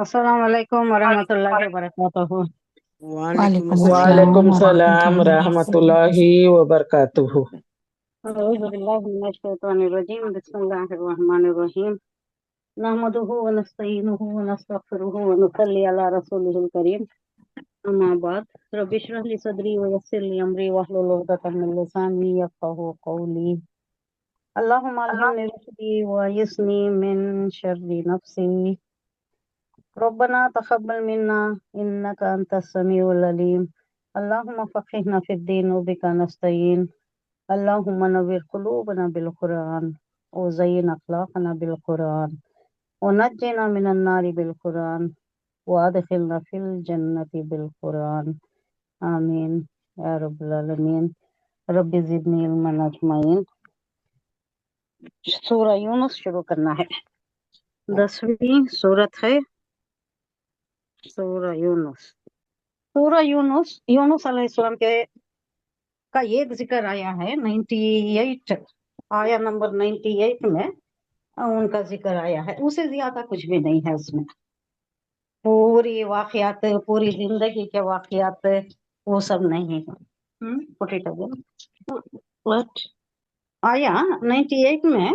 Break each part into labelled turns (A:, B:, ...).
A: السلام علیکم ورحمۃ اللہ وبرکاتہ۔
B: وعلیکم
C: وعلیکم
B: السلام
C: السلام
B: ورحمۃ
C: ورحمۃ
B: اللہ
C: اللہ وبرکاتہ۔
A: اعوذ باللہ من الشیطان الرجیم، بسم اللہ الرحمن الرحیم، نحمدہ ونستعینہ ونستغفرہ ونصلی علی رسولہ الکریم، اما بعد رب اشرح لی صدری ویسر لی امری واحلل عقدۃ من لسانی یفقہوا قولی۔ اللہم الہمنی رشدی ویسنی من شر نفسی، ربنا تقبل منا انک انت السمیع العلیم، اللہم فقہنا فی الدین وبک نستعین، اللہم نور قلوبنا بالقرآن وزین اخلاقنا بالقرآن ونجنا من النار بالقرآن وادخلنا فی الجنت بالقرآن، آمین یا رب العالمین۔ رب زدنی علما اجمعین۔ سورہ یونس شروع کرنا ہے، 10ویں سورت ہے سورہ یونس۔ سورہ یونس علیہ السلام کا ایک ذکر آیا ہے 98، آیا نمبر 98 میں ان کا ذکر آیا ہے، اسے زیادہ کچھ بھی نہیں ہے اس میں۔ پوری واقعات، پوری زندگی کے واقعات وہ سب نہیں ہے۔ Put it again. What? آیا 98 میں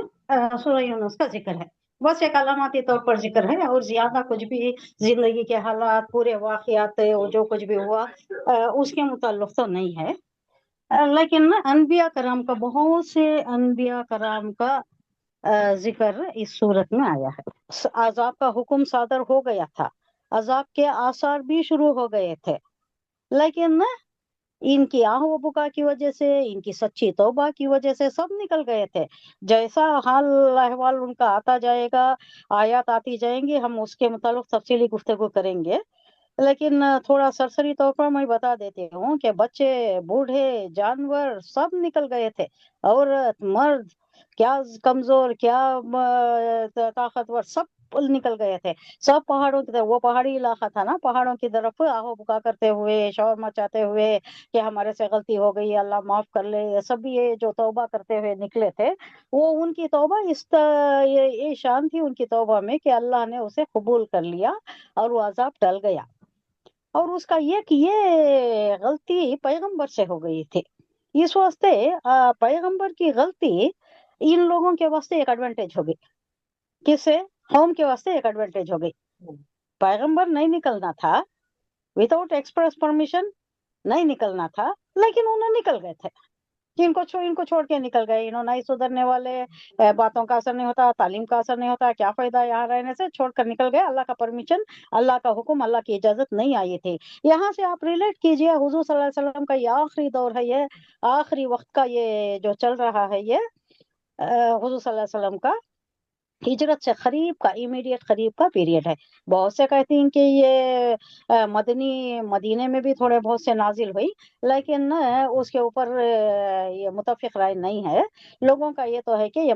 A: سورہ یونس کا ذکر ہے، بس ایک علاماتی طور پر ذکر ہے، اور زیادہ کچھ بھی زندگی کے حالات، پورے واقعات جو کچھ بھی ہوا اس کے متعلق تو نہیں ہے، لیکن انبیاء کرام کا، بہت سے انبیاء کرام کا ذکر اس صورت میں آیا ہے۔ عذاب کا حکم صادر ہو گیا تھا، عذاب کے آثار بھی شروع ہو گئے تھے، لیکن ان کی آہ و بکا کی وجہ سے، ان کی سچی توبہ کی وجہ سے سب نکل گئے تھے۔ جیسا حال احوال ان کا آتا جائے گا، آیات آتی جائیں گی، ہم اس کے متعلق تفصیلی گفتگو کریں گے، لیکن تھوڑا سرسری طور پر میں بتا دیتی ہوں کہ بچے، بوڑھے، جانور سب نکل گئے تھے، عورت، مرد، کیا کمزور، کیا طاقتور، سب نکل گئے تھے۔ سب پہاڑوں کی طرف، وہ پہاڑی علاقہ تھا نا، پہاڑوں کی طرف آہو بکا کرتے ہوئے، شور مچاتے ہوئے کہ ہمارے سے غلطی ہو گئی، اللہ معاف کر لے، یہ سب یہ جو توبہ کرتے ہوئے نکلے تھے، وہ ان کی توبہ یہ شان تھی ان کی توبہ میں کہ اللہ نے اسے قبول کر لیا اور وہ عذاب ٹل گیا۔ اور اس کا یہ غلطی پیغمبر سے ہو گئی تھی، اس واسطے پیغمبر کی غلطی ان لوگوں کے واسطے ایک ایڈوانٹیج ہو گئی۔ کس سے؟ قوم کے واسطے ایک ایڈوانٹیج ہو گئی۔ پیغمبر نہیں نکلنا تھا، وداؤٹ ایکسپریس پرمیشن نہیں نکلنا تھا، لیکن انہوں نکل گئے تھے، ان کو چھوڑ کے نکل گئے، انہوں نہیں سدھرنے والے، باتوں کا اثر نہیں ہوتا، تعلیم کا اثر نہیں ہوتا، کیا فائدہ یہاں رہنے سے، چھوڑ کر نکل گئے۔ اللہ کا پرمیشن، اللہ کا حکم، اللہ کی اجازت نہیں آئی تھی۔ یہاں سے آپ ریلیٹ کیجئے، حضور صلی اللہ علیہ وسلم کا یہ آخری دور ہے، یہ آخری وقت کا یہ جو چل رہا ہے، یہ حضور صلی اللہ علیہ وسلم کا ہجرت سے قریب کا، امیڈیٹ قریب کا پیریڈ ہے۔ بہت سے کہتے ہیں کہ یہ مدینے میں بھی تھوڑے بہت سے نازل ہوئی، لیکن اس کے اوپر یہ متفق رائے نہیں ہے لوگوں کا۔ یہ تو ہے کہ یہ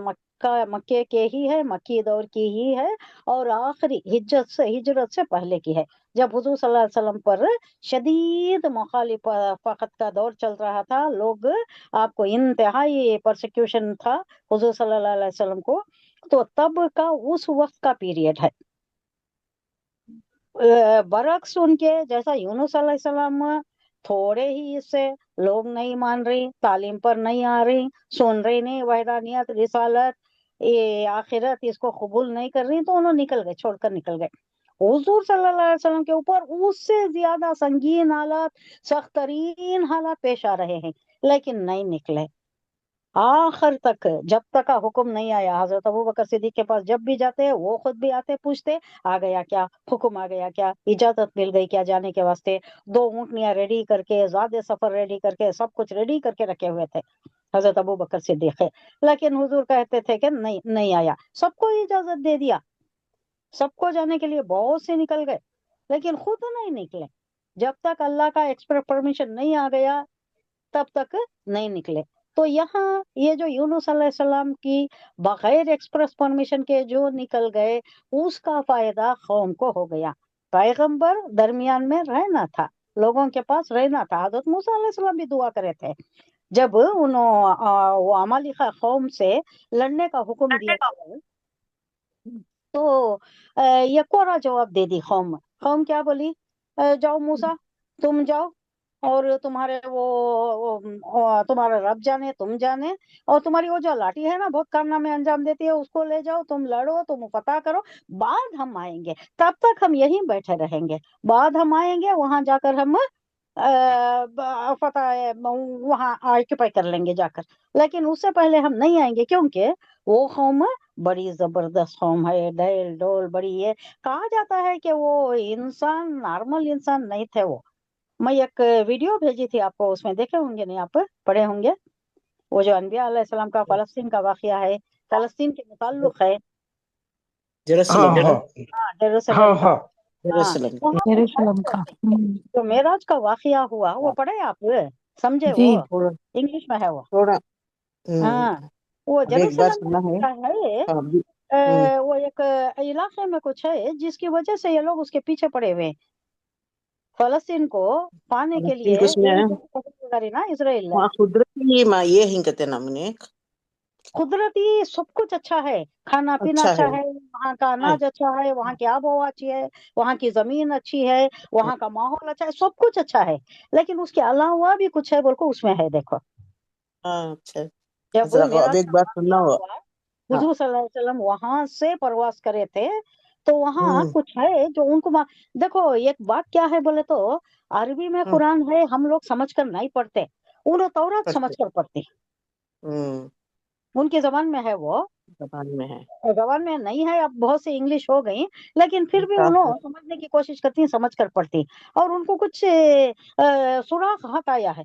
A: مکے کے ہی ہے، مکی دور کی ہی ہے، اور آخری ہجرت سے پہلے کی ہے، جب حضور صلی اللہ علیہ وسلم پر شدید مخالفت کا دور چل رہا تھا، لوگ، آپ کو انتہائی پرسیکیوشن تھا حضور صلی اللہ علیہ وسلم کو، تو تب کا اس وقت کا پیریڈ ہے۔ برعکس ان کے، جیسا یونس علیہ السلام تھوڑے ہی اس سے لوگ نہیں مان رہی، تعلیم پر نہیں آ رہی، سن رہی نہیں، وحدانیت، رسالت، آخرت اس کو قبول نہیں کر رہی، تو انہوں نکل گئے، چھوڑ کر نکل گئے۔ حضور صلی اللہ علیہ وسلم کے اوپر اس سے زیادہ سنگین حالات، سخت ترین حالات پیش آ رہے ہیں، لیکن نہیں نکلے آخر تک، جب تک کا حکم نہیں آیا۔ حضرت ابوبکر صدیق کے پاس جب بھی جاتے، وہ خود بھی آتے، پوچھتے آ گیا کیا، حکم آ گیا کیا، اجازت مل گئی کیا جانے کے واسطے۔ 2 اونٹنیاں ریڈی کر کے، زیادہ سفر ریڈی کر کے، سب کچھ ریڈی کر کے رکھے ہوئے تھے حضرت ابوبکر صدیق، لیکن حضور کہتے تھے کہ نہیں آیا۔ سب کو اجازت دے دیا، سب کو جانے کے لیے، بہت سے نکل گئے، لیکن خود نہیں نکلے۔ جب تک اللہ کا ایکسپریس پرمیشن نہیں آ گیا تب تک نہیں نکلے۔ تو یہاں یہ جو یونس علیہ السلام کی بغیر ایکسپریس پرمیشن کے جو نکل گئے، اس کا فائدہ قوم کو ہو گیا۔ پیغمبر درمیان میں رہنا تھا، لوگوں کے پاس رہنا تھا۔ حضرت موسیٰ علیہ السلام بھی دعا کرے تھے، جب وہ عمالقہ قوم سے لڑنے کا حکم دیا گیا، तो ये कोरा जवाब दे दी कौम। कौम क्या बोली? जाओ मूसा, तुम जाओ, और तुम्हारे तुम्हारा रब जाने, तुम जाने, और तुम्हारी वो जो लाठी है ना, बहुत कारनामे अंजाम देती है, उसको ले जाओ, तुम लड़ो, तुम फतह करो, बाद हम आएंगे। तब तक हम यहीं बैठे रहेंगे, बाद हम आएंगे, वहां जाकर हम वहां ऑक्यूपाई कर लेंगे जाकर। लेकिन उससे पहले हम नहीं आएंगे, क्योंकि वो कौम बड़ी जबरदस्त कौम है, डैल डोल बड़ी है। कहा जाता है कि वो इंसान नॉर्मल इंसान नहीं थे वो। मैं एक वीडियो भेजी थी आपको, उसमें देखे होंगे, नहीं आप पढ़े होंगे, वो जो अनबिया अलैहिस्सलाम का फलस्तीन का वाकया है, फलस्तीन के मुताल्लुक है।
B: हाँ
C: जेरूसलम
B: हाँ
A: हाँ, जेरूसलम
B: हाँ
A: का।
B: हाँ।
A: हाँ,
C: जेरूसलम
A: वहाँ कुछ है
D: यरूशलेम का।
A: जो मेराज का वाकया हुआ, वो पढ़े आप? समझे
D: जी।
A: वो?
C: थोड़ा
A: इंग्लिश में है वो।
C: थोड़ा
A: हाँ, वो
C: अब एक बार
A: जेरूसलम
C: सुना है।
A: का है।
C: हाँ, हम्म
A: वो एक इलाके में कुछ है जिसकी वजह से ये लोग उसके पीछे पड़े हुए हैं। फलस्तीन को पाने के
C: फलस्तीन
A: लिए
C: को उसमें
A: ये
C: है।
A: जो पकड़ी ना इसराइल,
C: वहाँ कुदरती मा ये हिंकते नमने
A: कुदरती सब कुछ अच्छा है, खाना पीना
C: अच्छा
A: अच्छा
C: है।
A: है, वहाँ का
C: हाँ,
A: अनाज अच्छा है, वहाँ की आबो हवा अच्छी है, वहाँ की जमीन अच्छी है, वहाँ का माहौल अच्छा है, सब कुछ अच्छा है। लेकिन उसके अलावा भी कुछ है, बोल को उसमें है, देखो।
C: हाँ, अच्छा।
A: जब
C: जरा अब
A: मेराज
C: एक
A: का
C: बार सुनना
A: वाकया
C: हुआ।
A: हुआ,
C: हाँ।
A: हुजूर सल्लल्लाहु अलैहि वसल्लम वहां से प्रवास करे थे, तो वहां
C: हम्म
A: कुछ है जो उनको देखो, एक बात क्या है बोले तो, अरबी में
C: हम्म
A: कुरान है, हम लोग समझ कर नहीं पढ़ते, उन्हें तौरात समझ
C: पढ़ते।
A: कर पढ़ते।
C: हम्म
A: उनकी जबान में है वो,
C: जबान में है।
A: जबान में नहीं है। अब बहुत सी इंग्लिश हो गई, लेकिन फिर भी
C: साफ है।
A: उन्होंने समझने की कोशिश करती, समझ कर पढ़ती। और उनको कुछ सुराग हाथ आया है,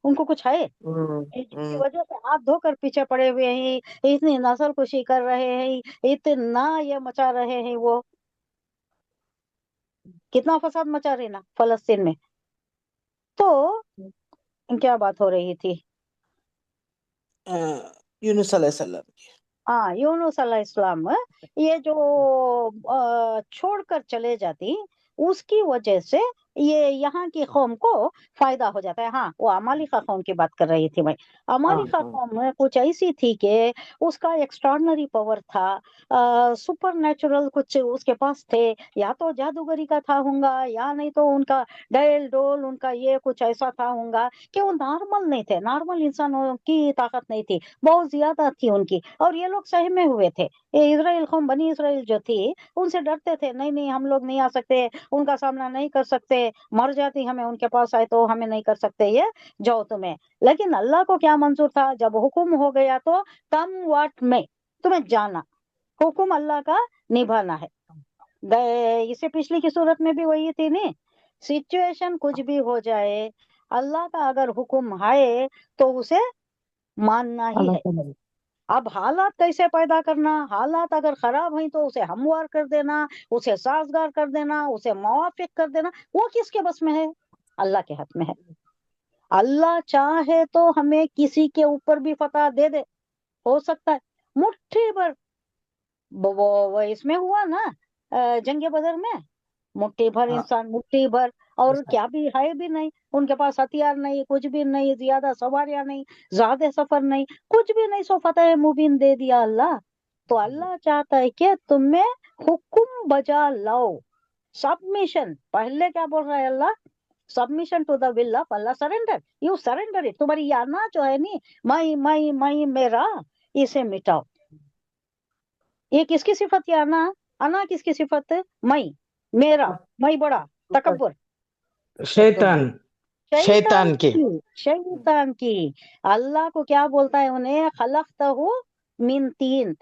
A: उनको कुछ है,
C: हम्म
A: जिसकी
C: हम्म
A: वजह से हाथ धोकर पीछे पड़े हुए हैं, इतनी नस्ल कुशी कर रहे हैं, इतना ये मचा रहे हैं वो। कितना फसाद मचा रहे ना फलस्तीन में। तो क्या बात हो रही थी?
C: अ, यूनुस अलैहिस्सलाम की।
A: हाँ, यूनुस अलैहिस्सलाम, ये जो छोड़कर चले जाती, उसकी वजह से ये यहाँ की कौम को फायदा हो जाता है। हाँ, वो अमालिका कौम की बात कर रही थी मैं।
C: हाँ
A: अमालिका
C: हाँ।
A: कौम में कुछ ऐसी थी कि उसका एक्स्ट्रॉर्डनरी पावर था, सुपर नेचुरल कुछ उसके पास थे, या तो जादूगरी का था होगा, या नहीं तो उनका डैल डोल, उनका ये कुछ ऐसा था होगा कि वो नॉर्मल नहीं थे, नॉर्मल इंसानों की ताकत नहीं थी, बहुत ज्यादा थी उनकी। और ये लोग सहमे हुए थे, ये इजराइल कौम, बनी इजराइल जो थी, उनसे डरते थे, नहीं नहीं हम लोग नहीं आ सकते, उनका सामना नहीं कर सकते, मर जाती हमें उनके पास आए तो, हमें नहीं कर सकते ये, जाओ तुम्हें। लेकिन अल्लाह को क्या मंजूर था, जब हुक्म हो गया तो कम वाट में, तुम्हें जाना, हुक्म अल्लाह का निभाना है। इसे पिछली की सूरत में भी वही थी नहीं, सिचुएशन कुछ भी हो जाए, अल्लाह का अगर हुक्म आए तो उसे मानना ही
D: अल्लाह
A: है।
D: ताला।
A: अब हालात कैसे पैदा करना, हालात अगर खराब हैं तो उसे हमवार कर देना, उसे साजगार कर देना, उसे मुवाफिक कर देना, वो किसके बस में है? अल्लाह के हाथ में है। अल्लाह चाहे तो हमें किसी के ऊपर भी फतह दे दे, हो सकता है मुट्ठी भर। वो इसमें हुआ ना, जंगे बदर में, मुट्ठी भर
C: हाँ,
A: इंसान, मुट्ठी भर, और
C: ऐसा है।
A: क्या भी है भी नहीं, उनके पास हथियार नहीं, कुछ भी नहीं, ज्यादा सवारियां नहीं, ज्यादा सफर नहीं, कुछ भी नहीं, सो फतेह मुबीन दे दिया अल्लाह। तो अल्लाह चाहता है कि तुम्हें हुक्म बजा लाओ, सबमिशन। पहले क्या बोल रहा है अल्लाह? Submission to the will of अल्लाह, सरेंडर, यू सरेंडर इट। तुम्हारी ये आना जो है नी, मई मेरा, इसे मिटाओ। ये किसकी सिफत है? आना, आना किसकी सिफत है? मई, मेरा, मई बड़ा,
C: ऊपर
A: तकब्बुर,
B: शैतान,
A: शैतान
B: शैतान के।
A: की, शैतान की। अल्लाह को क्या बोलता है उन्हें? खलकतहु मिन तीन,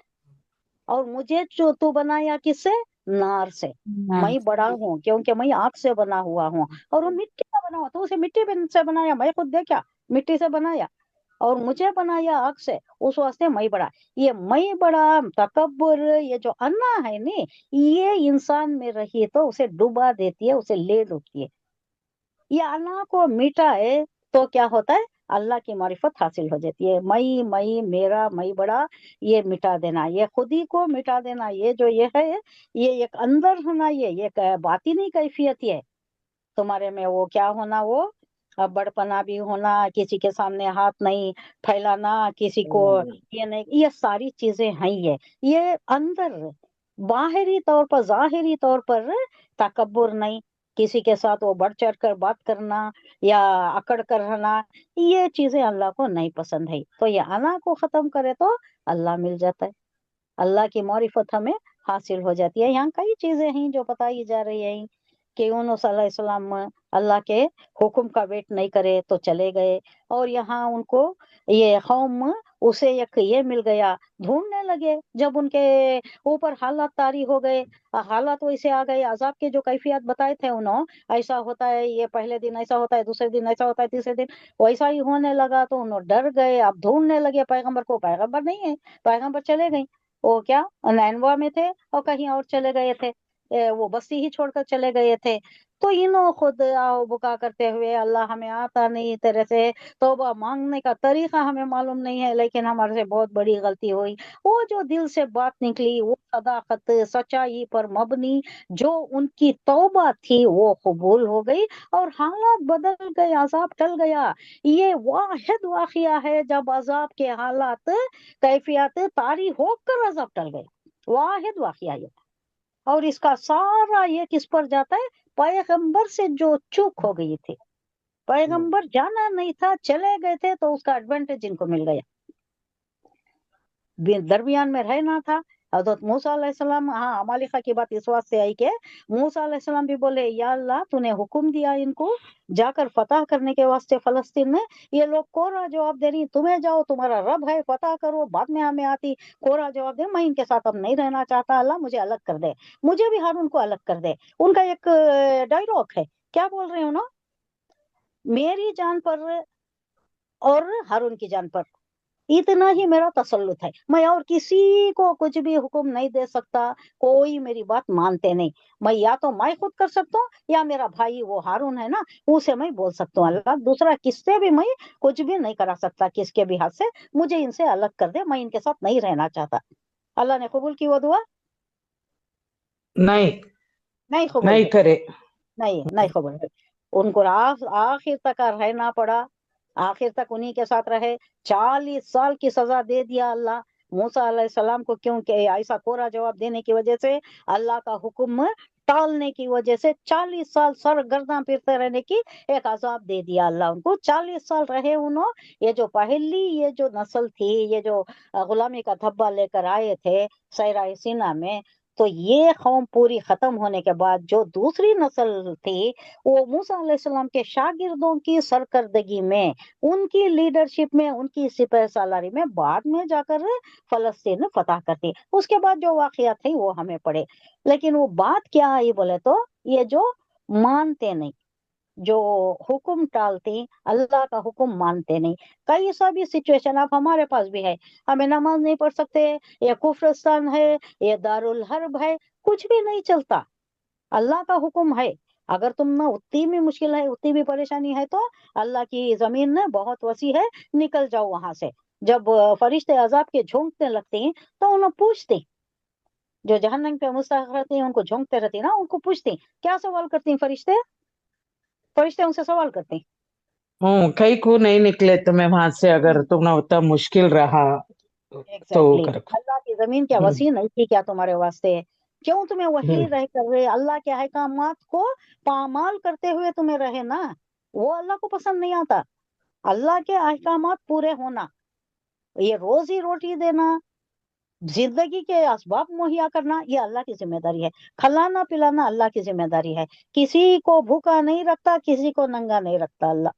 A: और मुझे जो तू बनाया किससे? नार से।
D: हाँ।
A: मैं बड़ा हूँ क्योंकि मैं आग से बना हुआ हूँ, और वो मिट्टी का बना हुआ, तो उसे मिट्टी से बनाया, मैं खुद देखा, मिट्टी से बनाया, और मुझे बनाया आग से, उस वास्ते मैं बड़ा। ये मैं बड़ा, तकब्बुर, ये जो अन्ना है नी, ये इंसान में रही तो उसे डुबा देती है, उसे ले डूबती है। ये अल्लाह को मिटाए तो क्या होता है? अल्लाह की मारिफत हासिल हो जाती है। मई मेरा, मई बड़ा, ये मिटा देना, ये खुद ही को मिटा देना, ये जो ये है, ये एक अंदर होना, ये एक बातिनी कैफियत है। तुम्हारे में वो क्या होना, वो बड़पना भी होना, किसी के सामने हाथ नहीं फैलाना, किसी को ये नहीं, ये सारी चीजें हैं, ये अंदर बाहरी तौर पर, ज़ाहिरी तौर पर तकब्बुर नहीं, किसी के साथ वो बढ़ चढ़ कर बात करना या अकड़ कर रहना, ये चीजें अल्लाह को नहीं पसंद है। तो ये अना को खत्म करे तो अल्लाह मिल जाता है, अल्लाह की मारिफत हमें हासिल हो जाती है। यहाँ कई चीजें हैं जो बताई जा रही हैं कि यूनुस अलैहिस्सलाम अल्लाह के हुक्म का वेट नहीं करे तो चले गए, और यहाँ उनको ये कौम उसे एक ये मिल गया, ढूंढने लगे। जब उनके ऊपर हालात तारी हो गए, हालात वैसे आ गए, अजाब के जो कैफियत बताए थे उन्होंने, ऐसा होता है, ये पहले दिन ऐसा होता है, दूसरे दिन ऐसा होता है, तीसरे दिन वैसा ही होने लगा, तो उन्होंने डर गए। अब ढूंढने लगे पैगंबर को, पैगंबर नहीं है, पैगंबर चले गए। वो क्या नैनवा में थे और कहीं और चले गए थे, वो बस्ती ही छोड़कर चले गए थे। तो इन्हों खुद आओ बुका करते हुए, अल्लाह हमें आता नहीं तेरे से, तौबा मांगने का तरीका हमें मालूम नहीं है, लेकिन हमारे से बहुत बड़ी गलती हुई। वो जो दिल से बात निकली, वो सदाकत सच्चाई पर मबनी जो उनकी तौबा थी, वो कबूल हो गई और हालात बदल गए, अजाब टल गया। ये वाहिद वाकया है जब अजाब के हालात कैफियत तारी होकर अजब टल गया, वाहिद वाकया ये। और इसका सारा ये किस पर जाता है? पैगंबर से जो चूक हो गई थी, पैगंबर जाना नहीं था, चले गए थे, तो उसका एडवांटेज इनको मिल गया, दरमियान में रहना था। हजरत मूसा अलैहिस्सलाम, हाँ अमालिका की बात इस बात से आई कि मूसा अलैहिस्सलाम भी बोले, या अल्लाह तूने हुक्म दिया इनको जाकर फतह करने के वास्ते फलस्तीन में, ये लोग कोरा जवाब दे रही, तुम्हें जाओ तुम्हारा रब है फतह करो, बाद में हमें आती। कोरा जवाब दे, मैं इनके साथ अब नहीं रहना चाहता, अल्लाह मुझे अलग कर दे, मुझे भी हारून को अलग कर दे। उनका एक डायलॉग है, क्या बोल रहे हो ना, मेरी जान पर और हारून की जान पर इतना ही मेरा तसल्लुत है, मैं और किसी को कुछ भी हुक्म नहीं दे सकता, कोई मेरी बात मानते नहीं। मैं या तो मैं खुद कर सकता हूँ, या मेरा भाई वो हारून है ना, उसे मैं बोल सकता हूँ, अल्लाह दूसरा किससे भी मैं कुछ भी नहीं करा सकता, किसके भी हाथ से, मुझे इनसे अलग कर दे, मैं इनके साथ नहीं रहना चाहता। अल्लाह ने कबूल की वो दुआ?
B: नहीं,
A: नहीं कबूल
B: नहीं
A: है,
B: करे।
A: नहीं कबूल है। उनको आखिर तक रहना पड़ा, आखिर तक उन्हीं के साथ रहे। 40 साल की सजा दे दिया अल्लाह मूसा अलैहिस्सलाम को, क्योंकि ऐसा कोरा जवाब देने की वजह से, अल्लाह का हुक्म टालने की वजह से 40 साल सर गर्दन पीटते रहने की एक अजाब दे दिया अल्लाह उनको। 40 साल रहे उन्होंने। ये जो पहली ये जो नस्ल थी, ये जो गुलामी का धब्बा लेकर आए थे सहरा सीना में, तो ये कौम पूरी खत्म होने के बाद जो दूसरी नस्ल थी, वो मूसा अलैहिस्सलाम के शागिर्दों की सरकर्दगी में, उनकी लीडरशिप में, उनकी सिपह सालारी में बाद में जाकर फलस्तीन फतह करती। उसके बाद जो वाकया थे वो हमें पड़े, लेकिन वो बात क्या आई बोले तो, ये जो मानते नहीं, जो हुक्म टालते, अल्लाह का हुक्म मानते नहीं। कई सा भी सिचुएशन अब हमारे पास भी है, हमें नमाज नहीं पढ़ सकते, ये कुफ्रस्तान है, ये दारुल हर्ब है, कुछ भी नहीं चलता, अल्लाह का हुक्म है। अगर तुम ना उतनी भी मुश्किल है, उतनी भी परेशानी है, तो अल्लाह की जमीन ना बहुत वसी है, निकल जाओ वहां से। जब फरिश्ते अजाब के झोंकने लगते हैं, तो उन्हें पूछते, जो जहन्नम पे मुस्तहक रहते हैं उनको झोंकते रहते हैं ना, उनको पूछते क्या सवाल करते हैं फरिश्ते, फरिश्ते उनसे सवाल करते हैं,
B: कई को नहीं निकले तुम्हें वहां से, अगर तुमने उतना मुश्किल रहा तो
A: एग्जैक्टली
B: कर।
A: अल्लाह की जमीन क्या वसी नहीं थी क्या तुम्हारे वास्ते? क्यों तुम्हें वही रह कर रहे, अल्लाह के अहकामात को पामाल करते हुए तुम्हें रहे ना, वो अल्लाह को पसंद नहीं आता। अल्लाह के अहकामात पूरे होना, ये रोजी रोटी देना, जिंदगी के असबाब मुहैया करना, ये अल्लाह की जिम्मेदारी है। खिलाना पिलाना अल्लाह की जिम्मेदारी है। किसी को भूखा नहीं रखता, किसी को नंगा नहीं रखता अल्लाह,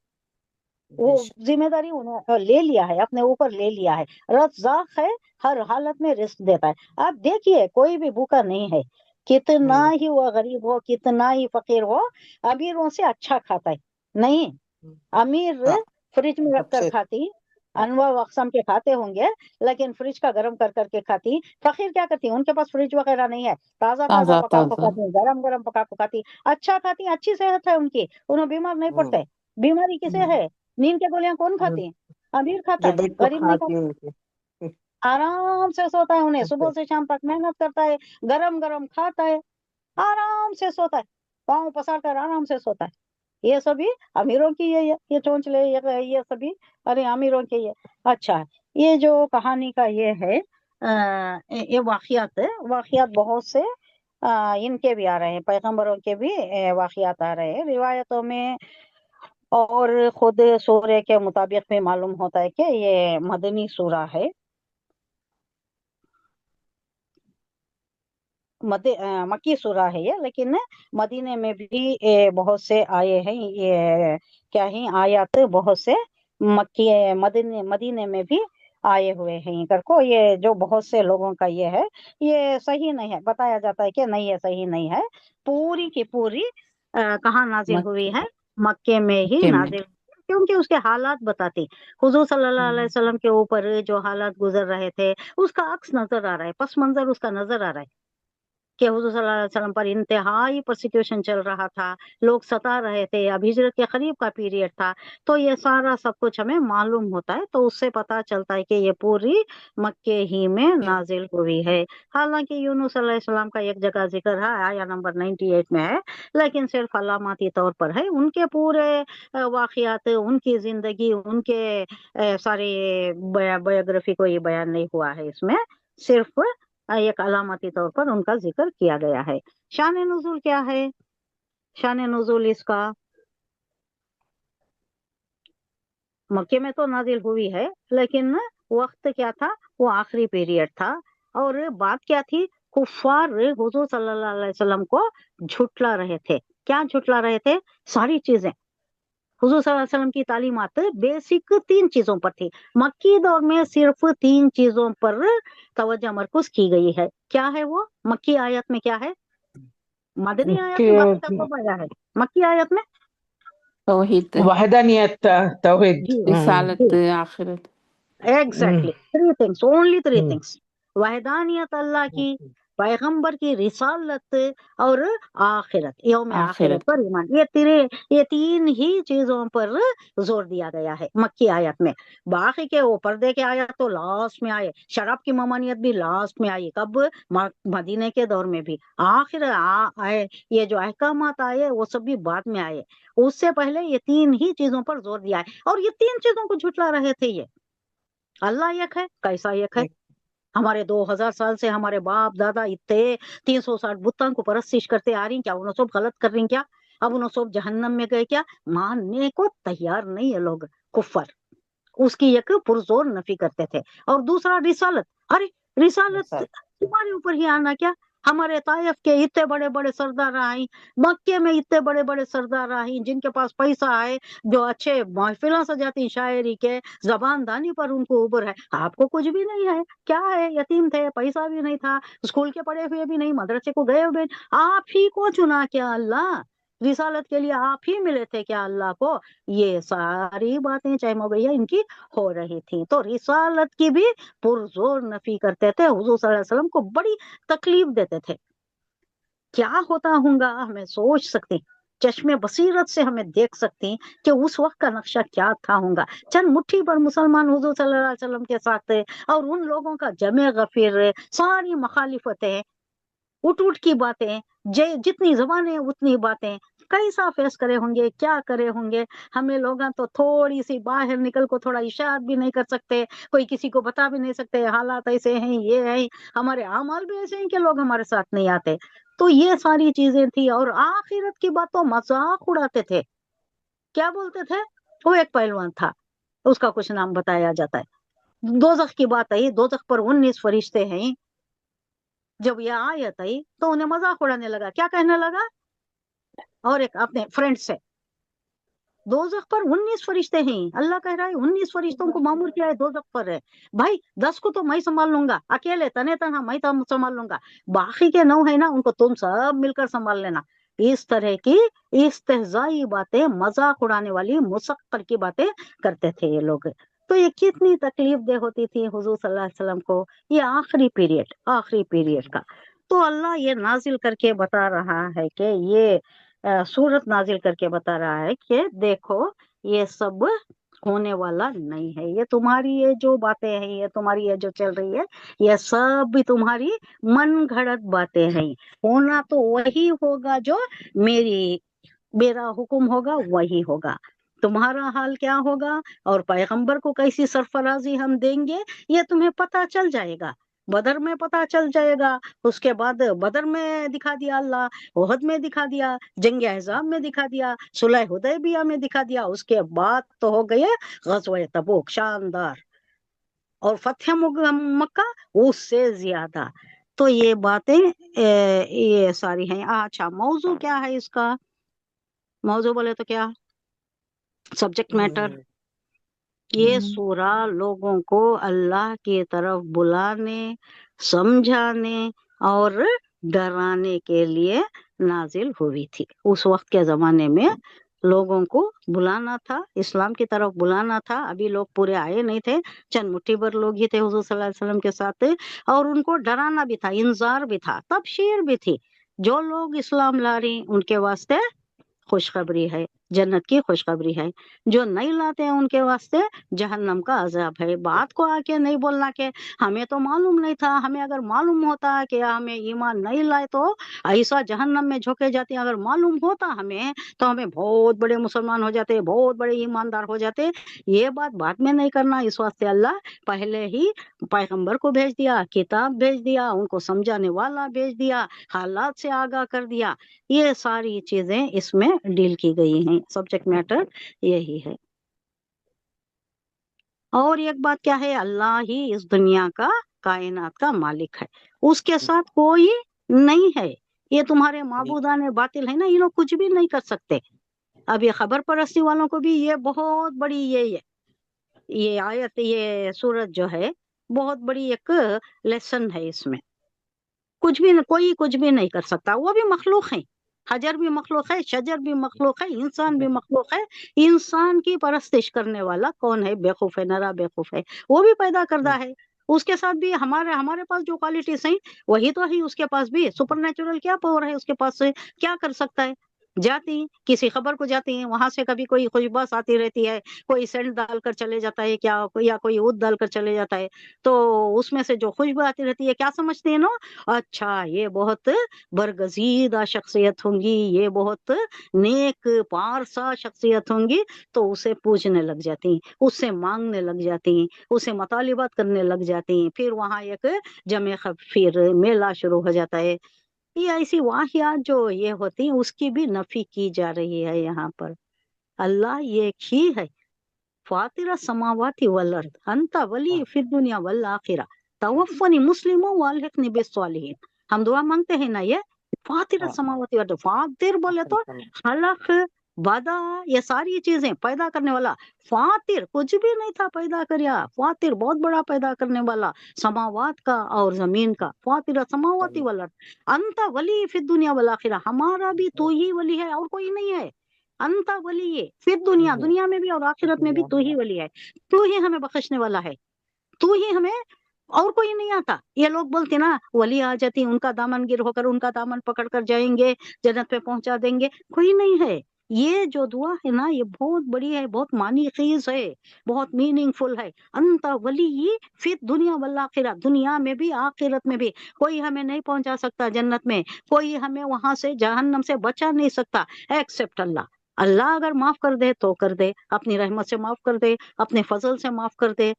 A: वो जिम्मेदारी उन्होंने ले लिया है, अपने ऊपर ले लिया है। रज़्ज़ाक़ है, हर हालत में रिस्क देता है। आप देखिए कोई भी भूखा नहीं है, कितना ही वो गरीब हो, कितना ही फकीर हो, अमीरों से अच्छा खाता है नहीं। अमीर
C: हाँ,
A: फ्रिज में रख कर
C: सबसे
A: खाती, अनवा अकसम के खाते होंगे, लेकिन फ्रिज का गर्म कर करके खाती। फकीर क्या करती, उनके पास फ्रिज वगैरह नहीं है, ताजा ताजा
C: ताजा
A: पका को
C: ताजा।
A: खाती, गरम गरम पका को खाती, अच्छा खाती, अच्छी सेहत है उनकी, उन्हें बीमार नहीं
C: हम्म,
A: पड़ते। बीमारी किसे
C: हम्म,
A: है? नींद के गोलियां कौन
C: हम्म,
A: खाती है? अमीर खाता
C: जो
A: है,
C: बेड को
A: गरीब नहीं
C: खाती
A: खाता।
C: है उनके।
A: आराम से सोता है, उन्हें सुबह से शाम तक मेहनत करता है, गरम गरम खाता है, आराम से सोता है, पाँव पसार कर आराम से सोता है। ये सभी अमीरों की ये चोंच ले, ये सभी अरे अमीरों के ये। अच्छा, ये जो कहानी का ये है, یہ واقعات بہت سے ان کے بھی آ رہے ہیں، پیغمبروں کے بھی واقعات آ رہے ہیں روایتوں میں، اور خود سورہ کے مطابق بھی معلوم ہوتا ہے کہ یہ مدنی سورہ ہے، مکی سورہ ہے یہ، لیکن مدینے میں بھی بہت سے آئے ہیں، یہ کیا ہیں آیات بہت سے مکی مدینے میں بھی آئے ہوئے ہیں کر کو، یہ جو بہت سے لوگوں کا یہ ہے، یہ صحیح نہیں ہے، بتایا جاتا ہے کہ نہیں یہ صحیح نہیں ہے، پوری کی پوری کہاں نازل ہوئی
B: مکے
A: ہے؟ مکے میں ہی
B: مکے میں
A: نازل، کیونکہ اس کے حالات بتاتے، حضور صلی اللہ علیہ وسلم کے اوپر جو حالات گزر رہے تھے اس کا عکس نظر آ رہا ہے، پس منظر اس کا نظر آ رہا ہے کہ حضور صلی اللہ علیہ وسلم پر انتہائی پرسیکیوشن چل رہا تھا، لوگ ستا رہے تھے، اب ہجرت کے قریب کا پیریڈ تھا، تو یہ سارا سب کچھ ہمیں معلوم ہوتا ہے، تو اس سے پتا چلتا ہے کہ یہ پوری مکے ہی میں نازل ہوئی ہے۔ حالانکہ یونس صلی اللہ علیہ وسلم کا ایک جگہ ذکر ہے، آیا نمبر 98 میں ہے، لیکن صرف علاماتی طور پر ہے، ان کے پورے واقعات، ان کی زندگی، ان کے سارے بایوگرافی کو یہ بیان نہیں ہوا ہے، اس میں صرف ایک علامتی طور پر ان کا ذکر کیا گیا ہے۔ شان نزول کیا ہے؟ شان نزول اس کا مکے میں تو نازل ہوئی ہے، لیکن وقت کیا تھا؟ وہ آخری پیریڈ تھا، اور بات کیا تھی؟ کفار حضور صلی اللہ علیہ وسلم کو جھٹلا رہے تھے۔ کیا جھٹلا رہے تھے؟ ساری چیزیں، حضور صلی اللہ علیہ وسلم کی تعلیمات بیسک 3 چیزوں پر تھی، مکی دور میں صرف 3 چیزوں پر توجہ مرکوز کی گئی ہے۔ کیا ہے وہ؟ مکی آیت میں کیا ہے؟ مدنی آیت
B: کہ
A: میں باقی کا سب آیا ہے، مکی آیت میں
D: توحید،
B: وحدانیت، توحید،
A: جی
D: رسالت، آخرت۔
A: ایگزیکٹلی 3 things، اونلی 3
B: ہوں،
A: things، وحدانیت اللہ کی، پیغمبر کی رسالت، اور آخرت، یوم آخرت پر ایمان، یہ 3 ہی چیزوں پر زور دیا گیا ہے مکی آیت میں۔ باقی کے وہ پردے کے آیت تو لاسٹ میں آئے، شراب کی ممانعت بھی لاسٹ میں آئی، کب؟ مدینے کے دور میں بھی آخر آئے، یہ جو احکامات آئے وہ سب بھی بعد میں آئے، اس سے پہلے یہ 3 ہی چیزوں پر زور دیا ہے، اور یہ 3 چیزوں کو جھٹلا رہے تھے۔ یہ اللہ ایک ہے، کیسا ایک ہے؟ ہمارے 2000 سال سے ہمارے باپ دادا اتنے 360 بتوں کو پرستش کرتے آ رہی، کیا انہوں سب غلط کر رہی؟ کیا اب انہوں سب جہنم میں گئے؟ کیا ماننے کو تیار نہیں ہے لوگ، کفر اس کی ایک پرزور نفی کرتے تھے۔ اور دوسرا رسالت، ارے رسالت تمہارے اوپر ہی آنا کیا؟ ہمارے طائف کے اتنے بڑے بڑے سردار آئیں، مکے میں اتنے بڑے بڑے سردار آئیں، جن کے پاس پیسہ ہے، جو اچھے محفلیں سجاتی شاعری کے، زبان دانی پر ان کو اوپر ہے، آپ کو کچھ بھی نہیں ہے، کیا ہے؟ یتیم تھے، پیسہ بھی نہیں تھا، اسکول کے پڑھے ہوئے بھی نہیں، مدرسے کو گئے ہوئے، آپ ہی کو چنا کیا اللہ؟ رسالت کے لیے آپ ہی ملے تھے کیا اللہ کو؟ یہ ساری باتیں چاہے موبیہ ان کی ہو رہی تھی، تو رسالت کی بھی پرزور نفی کرتے تھے، حضور صلی اللہ علیہ وسلم کو بڑی تکلیف دیتے تھے۔ کیا ہوتا ہوں گا ہمیں سوچ سکتے، چشم بصیرت سے ہمیں دیکھ سکتے ہیں کہ اس وقت کا نقشہ کیا تھا ہوں گا۔ چند مٹھی پر مسلمان حضور صلی اللہ علیہ وسلم کے ساتھ تھے، اور ان لوگوں کا جمع غفیر، ساری مخالفتیں، اٹھ کی باتیں، جتنی زبانیں اتنی باتیں، کیسا فیس کرے ہوں گے، کیا کرے ہوں گے؟ ہمیں لوگاں تو تھوڑی سی باہر نکل کو تھوڑا اشارت بھی نہیں کر سکتے، کوئی کسی کو بتا بھی نہیں سکتے، حالات ایسے ہیں، یہ ہیں، ہمارے اعمال بھی ایسے ہیں کہ لوگ ہمارے ساتھ نہیں آتے۔ تو یہ ساری چیزیں تھی، اور آخرت کی بات تو مذاق اڑاتے تھے۔ کیا بولتے تھے؟ وہ ایک پہلوان تھا، اس کا کچھ نام بتایا جاتا ہے، دوزخ کی بات آئی، دوزخ پر 19 فرشتے ہیں، جب یہ آیت آئی تو انہیں مذاق اڑانے لگا، کیا کہنے لگا؟ اور ایک اپنے فرینڈ سے، دوزخ پر 19 فرشتے ہیں، اللہ کہہ رہا ہے 19 فرشتوں کو معمور کیا ہے دوزخ پر ہے، بھائی 10 کو تو میں سنبھال لوں گا، اکیلے تنے تنہا میں تو سنبھال لوں گا، باقی کے 9 ہے نا، ان کو تم سب مل کر سنبھال لینا۔ اس طرح کی استہزائی باتیں، مذاق اڑانے والی مسخر کی باتیں کرتے تھے یہ لوگ۔ تو یہ کتنی تکلیف دہ ہوتی تھی حضور صلی اللہ علیہ وسلم کو، یہ آخری پیریڈ کا۔ تو اللہ یہ نازل کر کے بتا رہا ہے کہ یہ سورت نازل کر کے بتا رہا ہے کہ دیکھو یہ سب ہونے والا نہیں ہے، یہ تمہاری یہ جو باتیں ہیں، یہ تمہاری یہ جو چل رہی ہے، یہ سب بھی تمہاری من گھڑت باتیں ہیں، ہونا تو وہی ہوگا جو میرا حکم ہوگا وہی ہوگا، تمہارا حال کیا ہوگا اور پیغمبر کو کیسی سرفرازی ہم دیں گے یہ تمہیں پتہ چل جائے گا۔ بدر میں پتہ چل جائے گا، اس کے بعد بدر میں دکھا دیا اللہ، احد میں دکھا دیا، جنگ احزاب میں دکھا دیا، صلح حدیبیہ میں دکھا دیا، اس کے بعد تو ہو گئے غزوہ تبوک شاندار، اور فتح مکہ اس سے زیادہ۔ تو یہ باتیں یہ ساری ہیں۔ اچھا موضوع کیا ہے اس کا؟ موضوع بولے تو کیا سبجیکٹ میٹر؟ یہ سورہ لوگوں کو اللہ کی طرف بلانے، سمجھانے اور ڈرانے کے لیے نازل ہوئی تھی۔ اس وقت کے زمانے میں لوگوں کو بلانا تھا، اسلام کی طرف بلانا تھا۔ ابھی لوگ پورے آئے نہیں تھے، چند مٹھی بھر لوگ ہی تھے حضور صلی اللہ علیہ وسلم کے ساتھ، اور ان کو ڈرانا بھی تھا، انذار بھی تھا، تبشیر بھی تھی۔ جو لوگ اسلام لا رہی ان کے واسطے خوشخبری ہے، جنت کی خوشخبری ہے۔ جو نہیں لاتے ہیں ان کے واسطے جہنم کا عذاب ہے۔ بات کو آ کے نہیں بولنا کہ ہمیں تو معلوم نہیں تھا، ہمیں اگر معلوم ہوتا کہ ہمیں ایمان نہیں لائے تو ایسا جہنم میں جھوکے جاتے ہیں، اگر معلوم ہوتا ہمیں تو ہمیں بہت بڑے مسلمان ہو جاتے، بہت بڑے ایماندار ہو جاتے۔ یہ بات بعد میں نہیں کرنا، اس واسطے اللہ پہلے ہی پیغمبر کو بھیج دیا، کتاب بھیج دیا، ان کو سمجھانے والا بھیج دیا، حالات سے آگاہ کر دیا۔ یہ ساری چیزیں اس میں ڈیل کی گئی ہیں، سبجیکٹ میٹر یہی ہے۔ اور ایک بات کیا ہے، اللہ ہی اس دنیا کا، کائنات کا مالک ہے، اس کے ساتھ کوئی نہیں ہے۔ یہ تمہارے معبودان باطل ہے نا، یہ لوگ کچھ بھی نہیں کر سکتے۔ اب یہ خبر پرستی والوں کو بھی یہ بہت بڑی یہ آیت، یہ سورت جو ہے بہت بڑی ایک لیسن ہے۔ اس میں کچھ بھی کوئی کچھ بھی نہیں کر سکتا۔ وہ بھی مخلوق ہیں، حجر بھی مخلوق ہے، شجر بھی مخلوق ہے، انسان بھی مخلوق ہے۔ انسان کی پرستش کرنے والا کون ہے؟ بیوقوف ہے، نرا بیوقوف ہے، وہ بھی پیدا کردہ ہے۔ اس کے ساتھ بھی ہمارے پاس جو کوالٹیز ہیں وہی تو ہے، اس کے پاس بھی سپر نیچرل کیا پاور ہے اس کے پاس، سے کیا کر سکتا ہے؟ جاتی کسی خبر کو جاتی ہیں، وہاں سے کبھی کوئی خوشباس آتی رہتی ہے، کوئی سینٹ ڈال کر چلے جاتا ہے کیا، یا کوئی عود ڈال کر چلے جاتا ہے، تو اس میں سے جو خوشبو آتی رہتی ہے کیا سمجھتے ہیں نا، اچھا یہ بہت برگزیدہ شخصیت ہوں گی، یہ بہت نیک پارسا شخصیت ہوں گی، تو اسے پوجنے لگ جاتی ہیں، اس سے مانگنے لگ جاتی ہیں، اسے مطالبات کرنے لگ جاتی ہیں۔ پھر وہاں ایک جمع پھر میلہ شروع ہو جاتا ہے۔ یہ ایسی واقعات جو یہ ہوتی ہیں اس کی بھی نفی کی جا رہی ہے یہاں پر۔ اللہ ایک ہی ہے، فاطر السماوات والارض انت ولی فی الدنیا والآخرہ توفنی مسلما والحقنی بالصالحین۔ ہم دعا مانگتے ہیں نا، یہ فاطر السماوات والارض، فاطر بولے تو خلق، بدا، یہ ساری چیزیں پیدا کرنے والا۔ فاطر کچھ بھی نہیں تھا پیدا کریا، فاطر بہت بڑا پیدا کرنے والا، سماوات کا اور زمین کا۔ فاطر السماوات والارض انت ولی فی الدنیا والآخرہ، ہمارا بھی تو ہی ولی ہے اور کوئی نہیں ہے۔ انت ولی فی الدنیا، دنیا میں بھی اور آخرت میں بھی تو ہی ولی ہے، تو ہی ہمیں بخشنے والا ہے، تو ہی ہمیں، اور کوئی نہیں آتا۔ یہ لوگ بولتے نا ولی آ جاتی، ان کا دامن گیر ہو کر ان کا دامن پکڑ کر جائیں گے، جنت پہ پہنچا دیں گے، کوئی نہیں ہے۔ یہ جو دعا ہے نا یہ بہت بڑی ہے، بہت معنی خیز ہے، بہت میننگ فل ہے۔ انت ولی فی الدنیا والآخرہ، دنیا میں بھی آخرت میں بھی کوئی ہمیں نہیں پہنچا سکتا جنت میں، کوئی ہمیں وہاں سے جہنم سے بچا نہیں سکتا ایکسپٹ اللہ۔ اللہ اگر معاف کر دے تو کر دے، اپنی رحمت سے معاف کر دے، اپنے فضل سے معاف کر دے،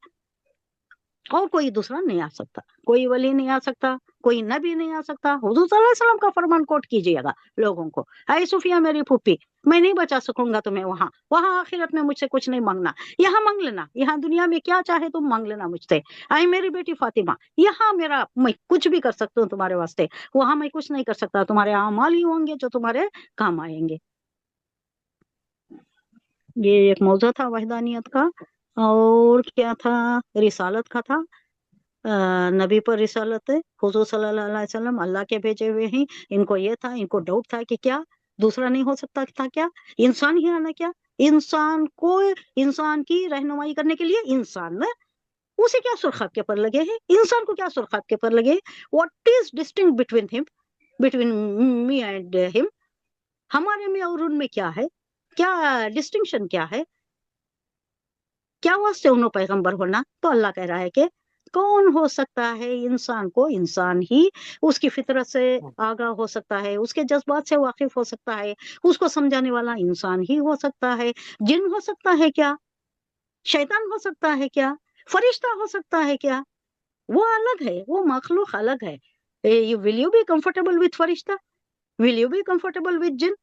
A: اور کوئی دوسرا نہیں آ سکتا، کوئی ولی نہیں آ سکتا، کوئی نبی نہیں آ سکتا۔ حضور صلی اللہ علیہ وسلم کا فرمان کوٹ کیجیے گا لوگوں کو، اے صفیہ میری پھوپھی، میں نہیں بچا سکوں گا تمہیں، وہاں آخرت میں مجھ سے کچھ نہیں مانگنا، یہاں مانگ لینا، یہاں دنیا میں کیا چاہے تم مانگ لینا مجھ سے، اے میری بیٹی فاطمہ، یہاں میں کچھ بھی کر سکتا ہوں تمہارے واسطے، وہاں میں کچھ نہیں کر سکتا، تمہارے اعمال ہی ہوں گے جو تمہارے کام آئیں گے۔ یہ ایک موضوع تھا وحدانیت کا۔ اور کیا تھا؟ رسالت کا تھا، نبی پر رسالت ہے، حضور صلی اللہ علیہ وسلم اللہ کے بھیجے ہوئے ہیں۔ ان کو یہ تھا، ان کو ڈاؤٹ تھا کہ کیا دوسرا نہیں ہو سکتا تھا، کیا انسان ہی آنا، کیا انسان کو، انسان کی رہنمائی کرنے کے لیے انسان اسے کیا سرخاب کے پر لگے ہیں، انسان کو کیا سرخاب کے پر لگے؟ What is distinct between me and ہم، ہمارے میں اور ان میں کیا ہے، کیا ڈسٹنکشن کیا ہے، کیا واسطے انہوں پیغمبر ہونا؟ تو اللہ کہہ رہا ہے کہ کون ہو سکتا ہے انسان کو، انسان ہی اس کی فطرت سے آگاہ ہو سکتا ہے، اس کے جذبات سے واقف ہو سکتا ہے، اس کو سمجھانے والا انسان ہی ہو سکتا ہے۔ جن ہو سکتا ہے کیا؟ شیطان ہو سکتا ہے کیا؟ فرشتہ ہو سکتا ہے کیا؟ वो अलग है, वो मखलूक अलग है. Will you be comfortable with Firishta? Will you be comfortable with जिन?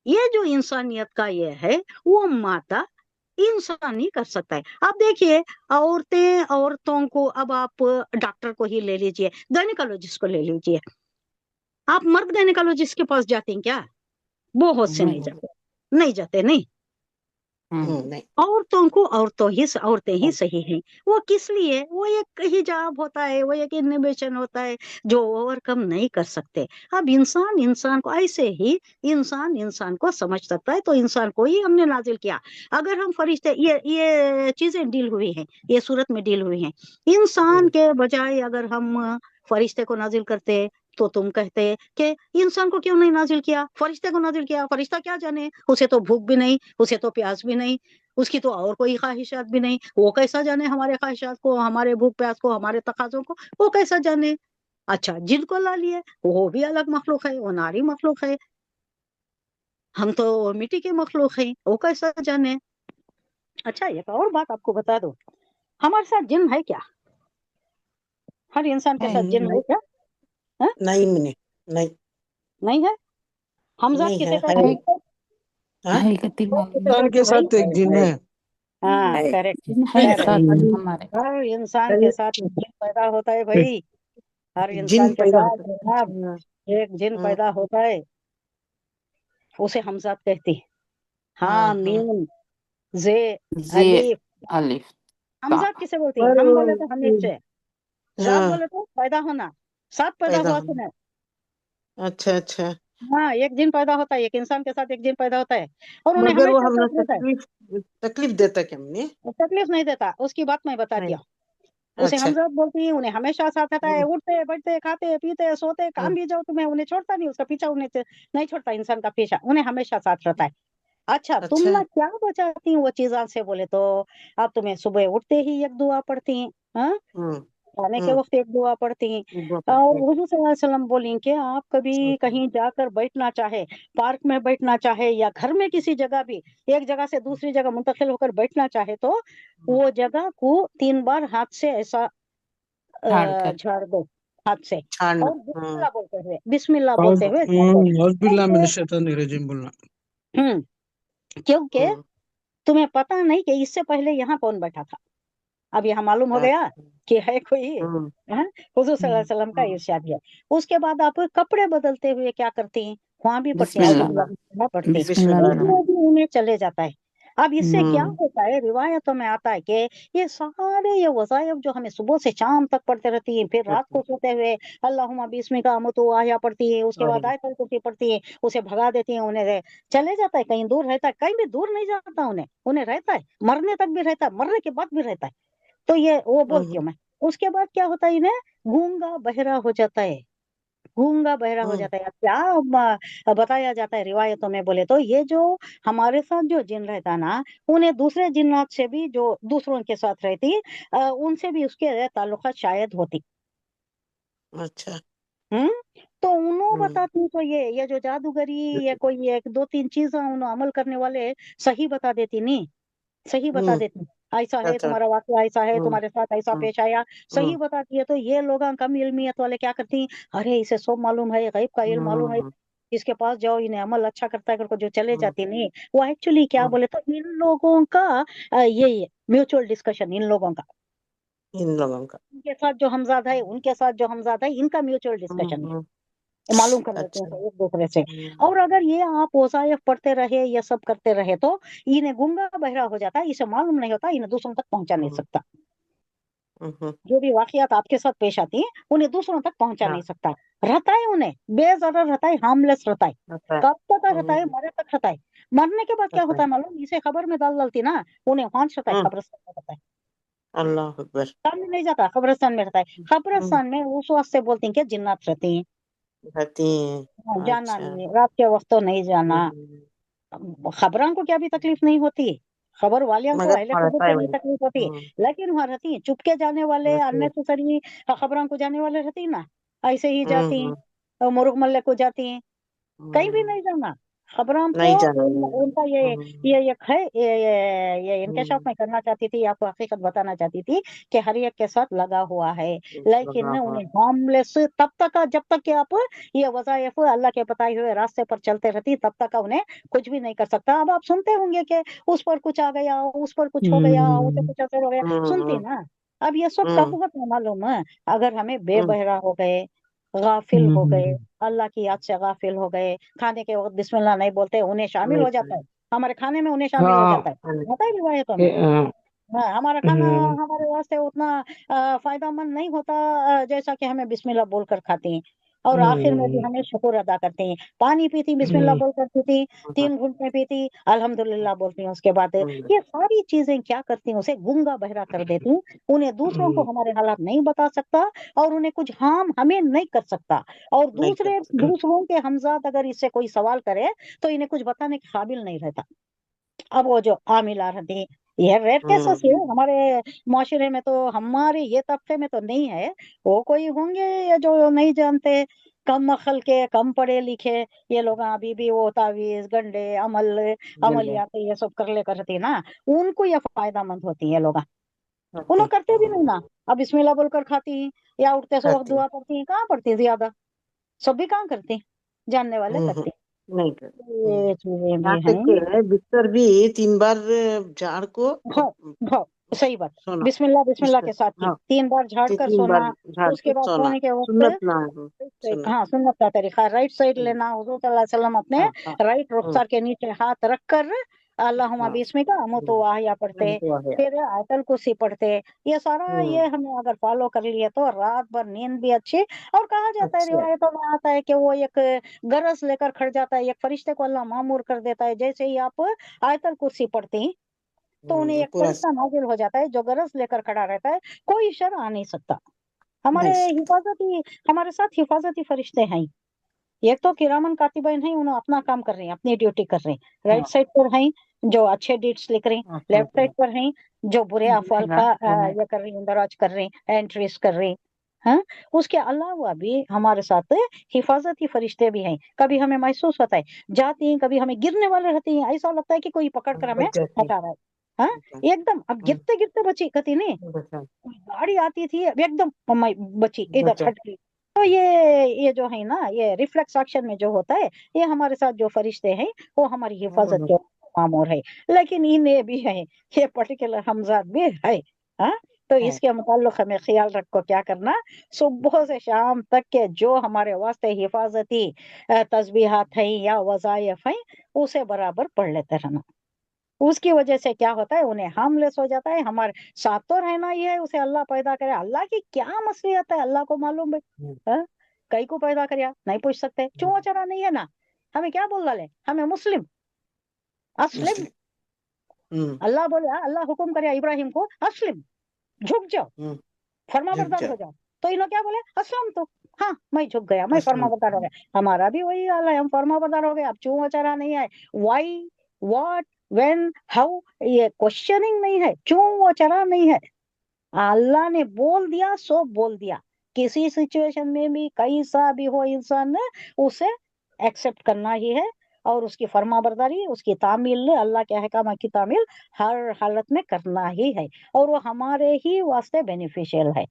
A: ये जो इंसानियत का ये है, वो माता इंसान ही कर सकता है. आप देखिए, औरतों को, अब आप डॉक्टर को ही ले लीजिए, गायनेकोलॉजिस्ट को ले लीजिए. आप मर्द गायनेकोलॉजिस्ट के पास जाते हैं क्या? बहुत से नहीं जाते, नहीं.
C: नहीं.
A: औरतें ही सही हैं. वो किस लिए? वो एक हिजाब होता है, वो एक इनहिबिशन होता है जो ओवरकम नहीं कर सकते. अब इंसान को ऐसे ही इंसान को समझ सकता है, तो इंसान को ही हमने नाजिल किया. अगर हम फरिश्ते, ये चीजें डील हुई हैं, ये सूरत में डील हुई हैं. इंसान के बजाय अगर हम फरिश्ते को नाजिल करते, तो तुम कहते कि इंसान को क्यों नहीं नाजिल किया, फरिश्ते को नाजिल किया. फरिश्ता क्या जाने, उसे तो भूख भी नहीं, उसे तो प्यास भी नहीं, उसकी तो और कोई ख्वाहिशात भी नहीं. वो कैसा जाने हमारे ख्वाहिशात को, हमारे भूख प्यास को, हमारे तकाजों को? वो कैसा जाने? अच्छा, जिनको ला लिए, वो भी अलग मखलूक है, वो नारी मखलूक है. हम तो मिट्टी के मखलूक हैं, वो कैसा जाने? अच्छा, एक और बात आपको बता दो, हमारे साथ जिन है क्या? हर इंसान के साथ जिन है क्या? हाँ?
C: नहीं नहीं
A: नहीं है. हमजा
C: नहीं
A: किसे
C: है.
A: कहते हैं?
C: हाँ?
D: हकीकती मालूम है।
B: इंसान के साथ एक जिन है.
A: हाँ, करेक्ट.
D: जिन है साथ में हमारे।
A: हर इंसान के साथ एक जिन पैदा होता है भाई. हर
C: जिन
A: इंसान के
C: पैदा
A: साथ
C: होता है.
A: जनाब एक जिन
C: हाँ.
A: पैदा होता है, उसे हमजात कहती है. हाँ,
C: हाँ.
A: मीम, जे,
D: जे
A: अलीफ.
D: अलिफ
A: हमजात
D: ता।
A: किसे बोलती है? हम बोले तो हमीद से, जात
C: हाँ.
A: बोले तो पैदा होना, साथ पैदा
C: पैदा
A: हुआ
C: होना.
A: सुने.
C: अच्छा.
A: हाँ, एक जिन पैदा होता है, एक इंसान के साथ एक जिन पैदा होता है, और उन्हें
C: मगर वो
A: हमेशा
C: हमने
A: साथ रहता है.
C: तकलीफ देता क्या हमने?
A: तकलीफ नहीं देता, उसकी बात मैं बता
C: नहीं.
A: दिया. उसे
C: अच्छा.
A: हमजात बोलती है, उन्हें हमेशा साथ रहता है,
C: हम्म,
A: उठते बैठते खाते पीते सोते काम भी जाओ तुम्हें उन्हें छोड़ता नहीं, उसका पीछा उन्हें नहीं छोड़ता. इंसान का पीछा उन्हें हमेशा साथ रहता है. अच्छा, तुम
C: अच्छा.
A: ना क्या बचाती वो चीज़ां से बोले तो, अब तुम्हें सुबह उठते ही एक दुआ पढ़ती हैं, हाँ,
C: हम्म.
A: खाने के वक्त एक दुआ पढ़ती हैं.
C: दुआ
A: और
C: पड़ती है.
A: हुजूर सल्लल्लाहु अलैहि वसल्लम बोलें कि आप कभी कहीं जाकर बैठना चाहे, पार्क में बैठना चाहे, या घर में किसी जगह भी एक जगह से दूसरी जगह मुंतकिल होकर बैठना चाहे, तो वो जगह को 3 बार हाथ से ऐसा
D: झाड़ कर
A: झाड़ दो, हाथ से,
C: छाड़ना.
A: और
C: हाँ.
A: बिस्मिल्लाह बोलते हुए झाड़ दो.
E: हौज़बिल्लाह मिनश शैतानिर रजीम बोलना.
A: क्योंकि
C: हम्म.
A: तुम्हें पता नहीं कि इससे पहले यहाँ कौन बैठा था. अब यहाँ मालूम हो गया
C: अच्छा.
A: कि है कोई.
C: हम्म.
A: हाँ, हुजूर सल्लल्लाहु अलैहि वसल्लम का
C: हम्म.
A: इरशाद है. उसके बाद आप कपड़े बदलते हुए क्या करती हैं? वहां भी पढ़ती हैं,
D: बिस्मिल्लाह
A: औज़ुबिल्लाह पढ़ती हैं.
D: बिस्मिल्लाह
A: इसमें भी उन्हें चले जाता है. अब इससे क्या
C: हम्म.
A: होता है, रिवायतों में आता है कि ये सारे ये वज़ाइफ जो हमें सुबह से शाम तक पढ़ते रहती हैं, फिर रात को सोते हुए अल्लाहुम्मा बिस्मिका अमूतु आया पढ़ती है, उसके बाद आयतुल कुर्सी पढ़ती है, उसे भगा देती है, उन्हें चले जाता है, कहीं दूर रहता है, कहीं भी दूर नहीं जाता, उन्हें रहता है, मरने तक भी रहता है, मरने के बाद भी रहता है. तो ये वो बोलती हूँ मैं. उसके बाद क्या होता है, इन्हें गूंगा बहरा हो जाता है. गूंगा बहरा हो जाता है. अब क्या बताया जाता है रिवायतों में बोले तो, ये जो हमारे साथ जो जिन रहता ना, उन्हें दूसरे जिन्नात से भी जो दूसरों के साथ रहती, उनसे भी उसके ताल्लुकात शायद होती.
C: अच्छा.
A: हम्म तो उन्हों
C: हम्म.
A: बताती तो ये जो जादूगरी, ये कोई एक दो तीन चीजें उन्हों अमल करने वाले सही बता देती नहीं, सही बता
C: हम्म.
A: देती. ऐसा है
C: अच्छा.
A: तुम्हारा वाक्य, ऐसा है
C: हम्म.
A: तुम्हारे साथ, ऐसा
C: हम्म.
A: पेश आया, सही
C: हम्म.
A: बताती है. तो ये लोग कम इल्मियत वाले क्या करती हैं, अरे इसे सब मालूम है, गैब का इल्म मालूम है,
C: हम्म.
A: इसके पास जाओ, इन्हें अमल अच्छा करता है करके जो चले
C: हम्म.
A: जाती नहीं. वो एक्चुअली क्या
C: हम्म.
A: बोले तो, इन लोगों का ये म्यूचुअल डिस्कशन, इन लोगों का,
C: इन लोगों का.
A: उनके साथ जो हमजाद है, उनके साथ जो हमजाद है, इनका म्यूचुअल डिस्कशन है.
C: हम्म.
A: मालूम कर लेते
C: अच्छा.
A: हैं एक दूसरे से.
C: हम्म.
A: और अगर ये आप वज़ाइफ पढ़ते रहे, ये सब करते रहे, तो इन्हें गुंगा बहरा हो जाता है, इसे मालूम नहीं होता, इन्हें दूसरों तक पहुंचा नहीं
C: हम्म.
A: सकता.
C: हम्म.
A: जो भी वाकयात आपके साथ पेश आती हैं, उन्हें दूसरों तक पहुंचा नहीं
C: हाँ.
A: सकता. रहता है उन्हें बेज़रर, रहता है हार्मलेस, रहता है.
C: अच्छा है.
A: कब तक रहता है?
C: हम्म.
A: मरे तक रहता है. मरने के बाद क्या
C: अच्छा
A: होता
C: है.
A: है मालूम, इसे खबर में डाल डालती ना, उन्हें वहां रहता है,
C: हम्म.
A: कब्रिस्तान में रहता है.
C: अल्लाह अकबर.
A: सामने नहीं जाता, कब्रिस्तान में रहता है.
C: हम्म.
A: कब्रिस्तान में उस वक्त से बोलती हैं कि जिन्नात रहती हैं.
C: रहती
A: हाँ,
C: हैं.
A: जाना
C: अच्छा.
A: नहीं, रात के वक्त तो नहीं जाना.
C: हम्म.
A: खबरों को क्या भी तकलीफ नहीं होती, खबर वालियों को,
C: मगर
A: अहले खबर
C: पढ़ता
A: को
C: है
A: नहीं
C: वही.
A: तकलीफ होती,
C: हम्म.
A: लेकिन वहां रहती हैं चुपके जाने वाले,
C: रहती है.
A: अननेसेसरी खबरों को जाने वाले रहती हैं ना, ऐसे ही जाती हैं,
C: हम्म.
A: मुरुख मल्ले को जाती हैं, कहीं भी
C: हम्म.
A: नहीं जाना. खबराम
C: नहीं
A: को
C: जाना
A: उनका ये एक है, ये इंकशाफ मैं करना चाहती थी, आपको हकीकत बताना चाहती थी कि हर एक के साथ लगा हुआ है, लेकिन उन्हें हार्मलेस तब तक, जब तक कि आप ये वज़ाइफ अल्लाह के बताए हुए रास्ते पर चलते रहती, तब तक उन्हें कुछ भी नहीं कर सकता। अब आप सुनते होंगे कि उस पर कुछ आ गया, उस पर कुछ हो गया, उसे कुछ असर हो गया, सुनती ना। अब ये सब तफवत में मालूम है, अगर हमें बेबहरा हो गए, गाफिल हो गए, अल्लाह की याद से गाफिल हो गए, खाने के वक्त बिस्मिल्लाह नहीं बोलते, उन्हें शामिल हो जाता है हमारे खाने में, उन्हें शामिल हो
B: हाँ
A: जाता है, पता है रिवायतों में। हाँ, हमारा खाना हमारे वास्ते उतना फायदेमंद नहीं होता जैसा कि हमें बिस्मिल्लाह बोलकर खाते हैं, और आखिर में भी हमें शुक्र अदा करते हैं। पानी पीती बिस्मिल्लाह बोलकर पीती, 3 घूंट पीती अल्हम्दुलिल्लाह बोलती हैं, उसके बाद ये सारी चीजें क्या करती हैं, उसे गूंगा बहरा कर देती हैं। उन्हें दूसरों को हमारे हालात नहीं बता सकता, और उन्हें कुछ हार्म हमें नहीं कर सकता, और दूसरों के हमजाद अगर इससे कोई सवाल करे तो इन्हें कुछ बताने के काबिल नहीं रहता। अब वो जो आमिला रहती, ये रेड केसेस है हमारे माशरे में, तो हमारे ये तबके में तो नहीं है। वो कोई होंगे ये जो नहीं जानते, कम अक्ल के, कम पढ़े लिखे, ये लोग अभी भी वो तावीज गंडे अमलियात ये सब कर ले करती ना, उनको ये फायदामंद होती है। लोग उन्हें करते भी नहीं ना। अब बिस्मिल्लाह बोलकर खाती हैं, या उठते से वक्त दुआ पढ़ती हैं, कहाँ पढ़ती ज्यादा, सब भी कहाँ करती, जानने वाले करते।
C: नहीं कर
A: ये चीजें
C: यहाँ
A: भी
C: तक
A: हैं।
C: के बिस्तर भी 3 बार झाड़ को
A: भाव भाव सही बात,
C: सोना,
A: बिस्मिल्लाह बिस्मिल्लाह
C: बिस्तर
A: के साथ ही
C: हाँ
A: 3 बार झाड़ कर
C: 3
A: सोना।
C: बार झाड़
A: उसके
C: के
A: बाद
C: सोना,
A: सोने के वक्त
C: सुन्नत ना है, सुन्नत।
A: हाँ, सुन्नत का तरीका राइट साइड लेना, हुजूर सल्लल्लाहु अलैहि वसल्लम अपने
C: हाँ हाँ
A: राइट रुखसार के नीचे हाथ रखकर अल्लाहुम्मा बिस्मिका अमूतु व अहया पढ़ते, फिर आयतल कुर्सी पढ़ते। ये सारा ये हमें अगर फॉलो कर लिए तो रात भर नींद भी अच्छी। और कहा जाता है,
C: अच्छा
A: रिवायतों में आता है कि वो एक गरज लेकर खड़ जाता है, एक फरिश्ते को अल्लाह मामूर कर देता है, जैसे ही आप आयतल कुर्सी पढ़ती हैं तो उन्हें एक
C: पूरा
A: फरिश्ता नाजिल हो जाता है जो गरज लेकर खड़ा रहता है, कोई शर आ नहीं सकता। हमारे
C: नहीं
A: हिफाजती हमारे साथ हिफाजती फरिश्ते हैं। एक तो किरामन कातिबीन हैं, उन्हें अपना काम कर रहे हैं, अपनी ड्यूटी कर रहे हैं। राइट साइड पर हैं जो अच्छे डीड्स लिख रहे हैं, लेफ्ट साइड पर हैं जो बुरे अफवाल का ये कर रहे हैं, दराज कर रहे हैं, एंट्रीज कर रहे हैं। हाँ, उसके अलावा भी हमारे साथ हिफाजती फरिश्ते भी हैं। कभी हमें महसूस होता है जाती हैं, कभी हमें गिरने वाले रहती हैं, ऐसा लगता है कि कोई पकड़ कर हमें
C: बच जाती
A: हटा रहा है। हाँ, एकदम अब गिरते गिरते बची कती नहीं,
C: बचा
A: गाड़ी आती थी अब एकदम मैं बची इधर
C: बचा
A: फट गई। तो ये जो है ना, ये रिफ्लेक्स एक्शन में जो होता है, ये हमारे साथ जो फरिश्ते हैं वो हमारी हिफाजत के मामूर है। लेकिन इन्हें भी है, ये पर्टिकुलर हमजाद भी है। हाँ, तो
C: है।
A: इसके मुताल्लिक हमें ख्याल रखो क्या करना, सुबह से शाम तक के जो हमारे वास्ते हिफाजती तस्बीहात हैं या वज़ाइफ हैं, उसे बराबर पढ़ लेते रहना। उसकी वजह से क्या होता है, उन्हें हार्मलेस हो जाता है। हमारे साथ तो रहना ही है, उसे अल्लाह पैदा करे, अल्लाह की क्या मसलियत है अल्लाह को मालूम है। हाँ? कई को पैदा कर नहीं पूछ सकते, चूहा चरा नहीं है ना, हमें क्या बोल डाले, हमें मुस्लिम अस्लिम। अल्लाह बोले, अल्लाह हुक्म करे इब्राहिम को अस्लिम, झुक जाओ, फर्मा
C: झुक
A: बरदार
C: जाओ।
A: हो जाओ। तो इन्होंने क्या बोले, अस्लम तो हाँ मैं झुक गया, मैं
C: अस्लम
A: फर्मा बरदार हो गया। हमारा भी वही हाल है, हम फर्मा बरदार हो गए, अब चूहा चरा नहीं है। वाई, व्हाट, व्हेन, हाउ, ये क्वेश्चनिंग नहीं है, चूहा चरा नहीं है। अल्लाह ने बोल दिया सो बोल दिया। किसी सिचुएशन में भी कैसा भी हो इंसान ने उसे एक्सेप्ट करना ही है, और उसकी फर्माबरदारी, उसकी तामील, अल्लाह के अहकाम की तामील हर हालत में करना ही है, और वो हमारे ही वास्ते बेनिफिशियल है।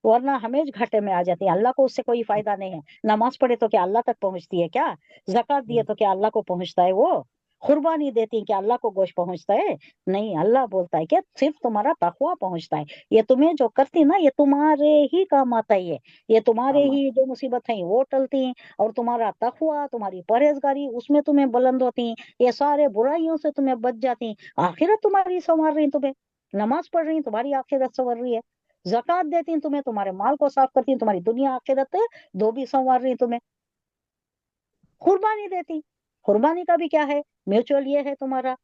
A: वरना हमें घाटे में आ जाती है, अल्लाह को उससे कोई फायदा नहीं है। नमाज पढ़े तो क्या अल्लाह तक पहुंचती है क्या? ज़कात दिए तो क्या अल्लाह को पहुंचता है? वो कुर्बानी देती है क्या अल्लाह को गोश्त पहुंचता है? नहीं, अल्लाह बोलता है कि सिर्फ तुम्हारा तकवा पहुंचता है। ये तुम्हें जो करती ना, ये तुम्हारे ही काम आता है। ये तुम्हारे ही जो मुसीबत है वो टलती हैं, और तुम्हारा तकवा, तुम्हारी परहेजगारी, उसमें तुम्हें बुलंद होती हैं, ये सारे बुराइयों से तुम्हें बच जाती हैं। आखिरत तुम्हारी संवार रही, तुम्हें नमाज पढ़ रही, तुम्हारी आखिरत संवर रही है। ज़कात देती हैं तुम्हें, तुम्हारे माल को साफ करती हैं, तुम्हारी दुनिया आखिरत दो भी संवार रही तुम्हें। कुर्बानी देती, कुर्बानी का भी क्या है, म्यूचुअल ये है तुम्हारा,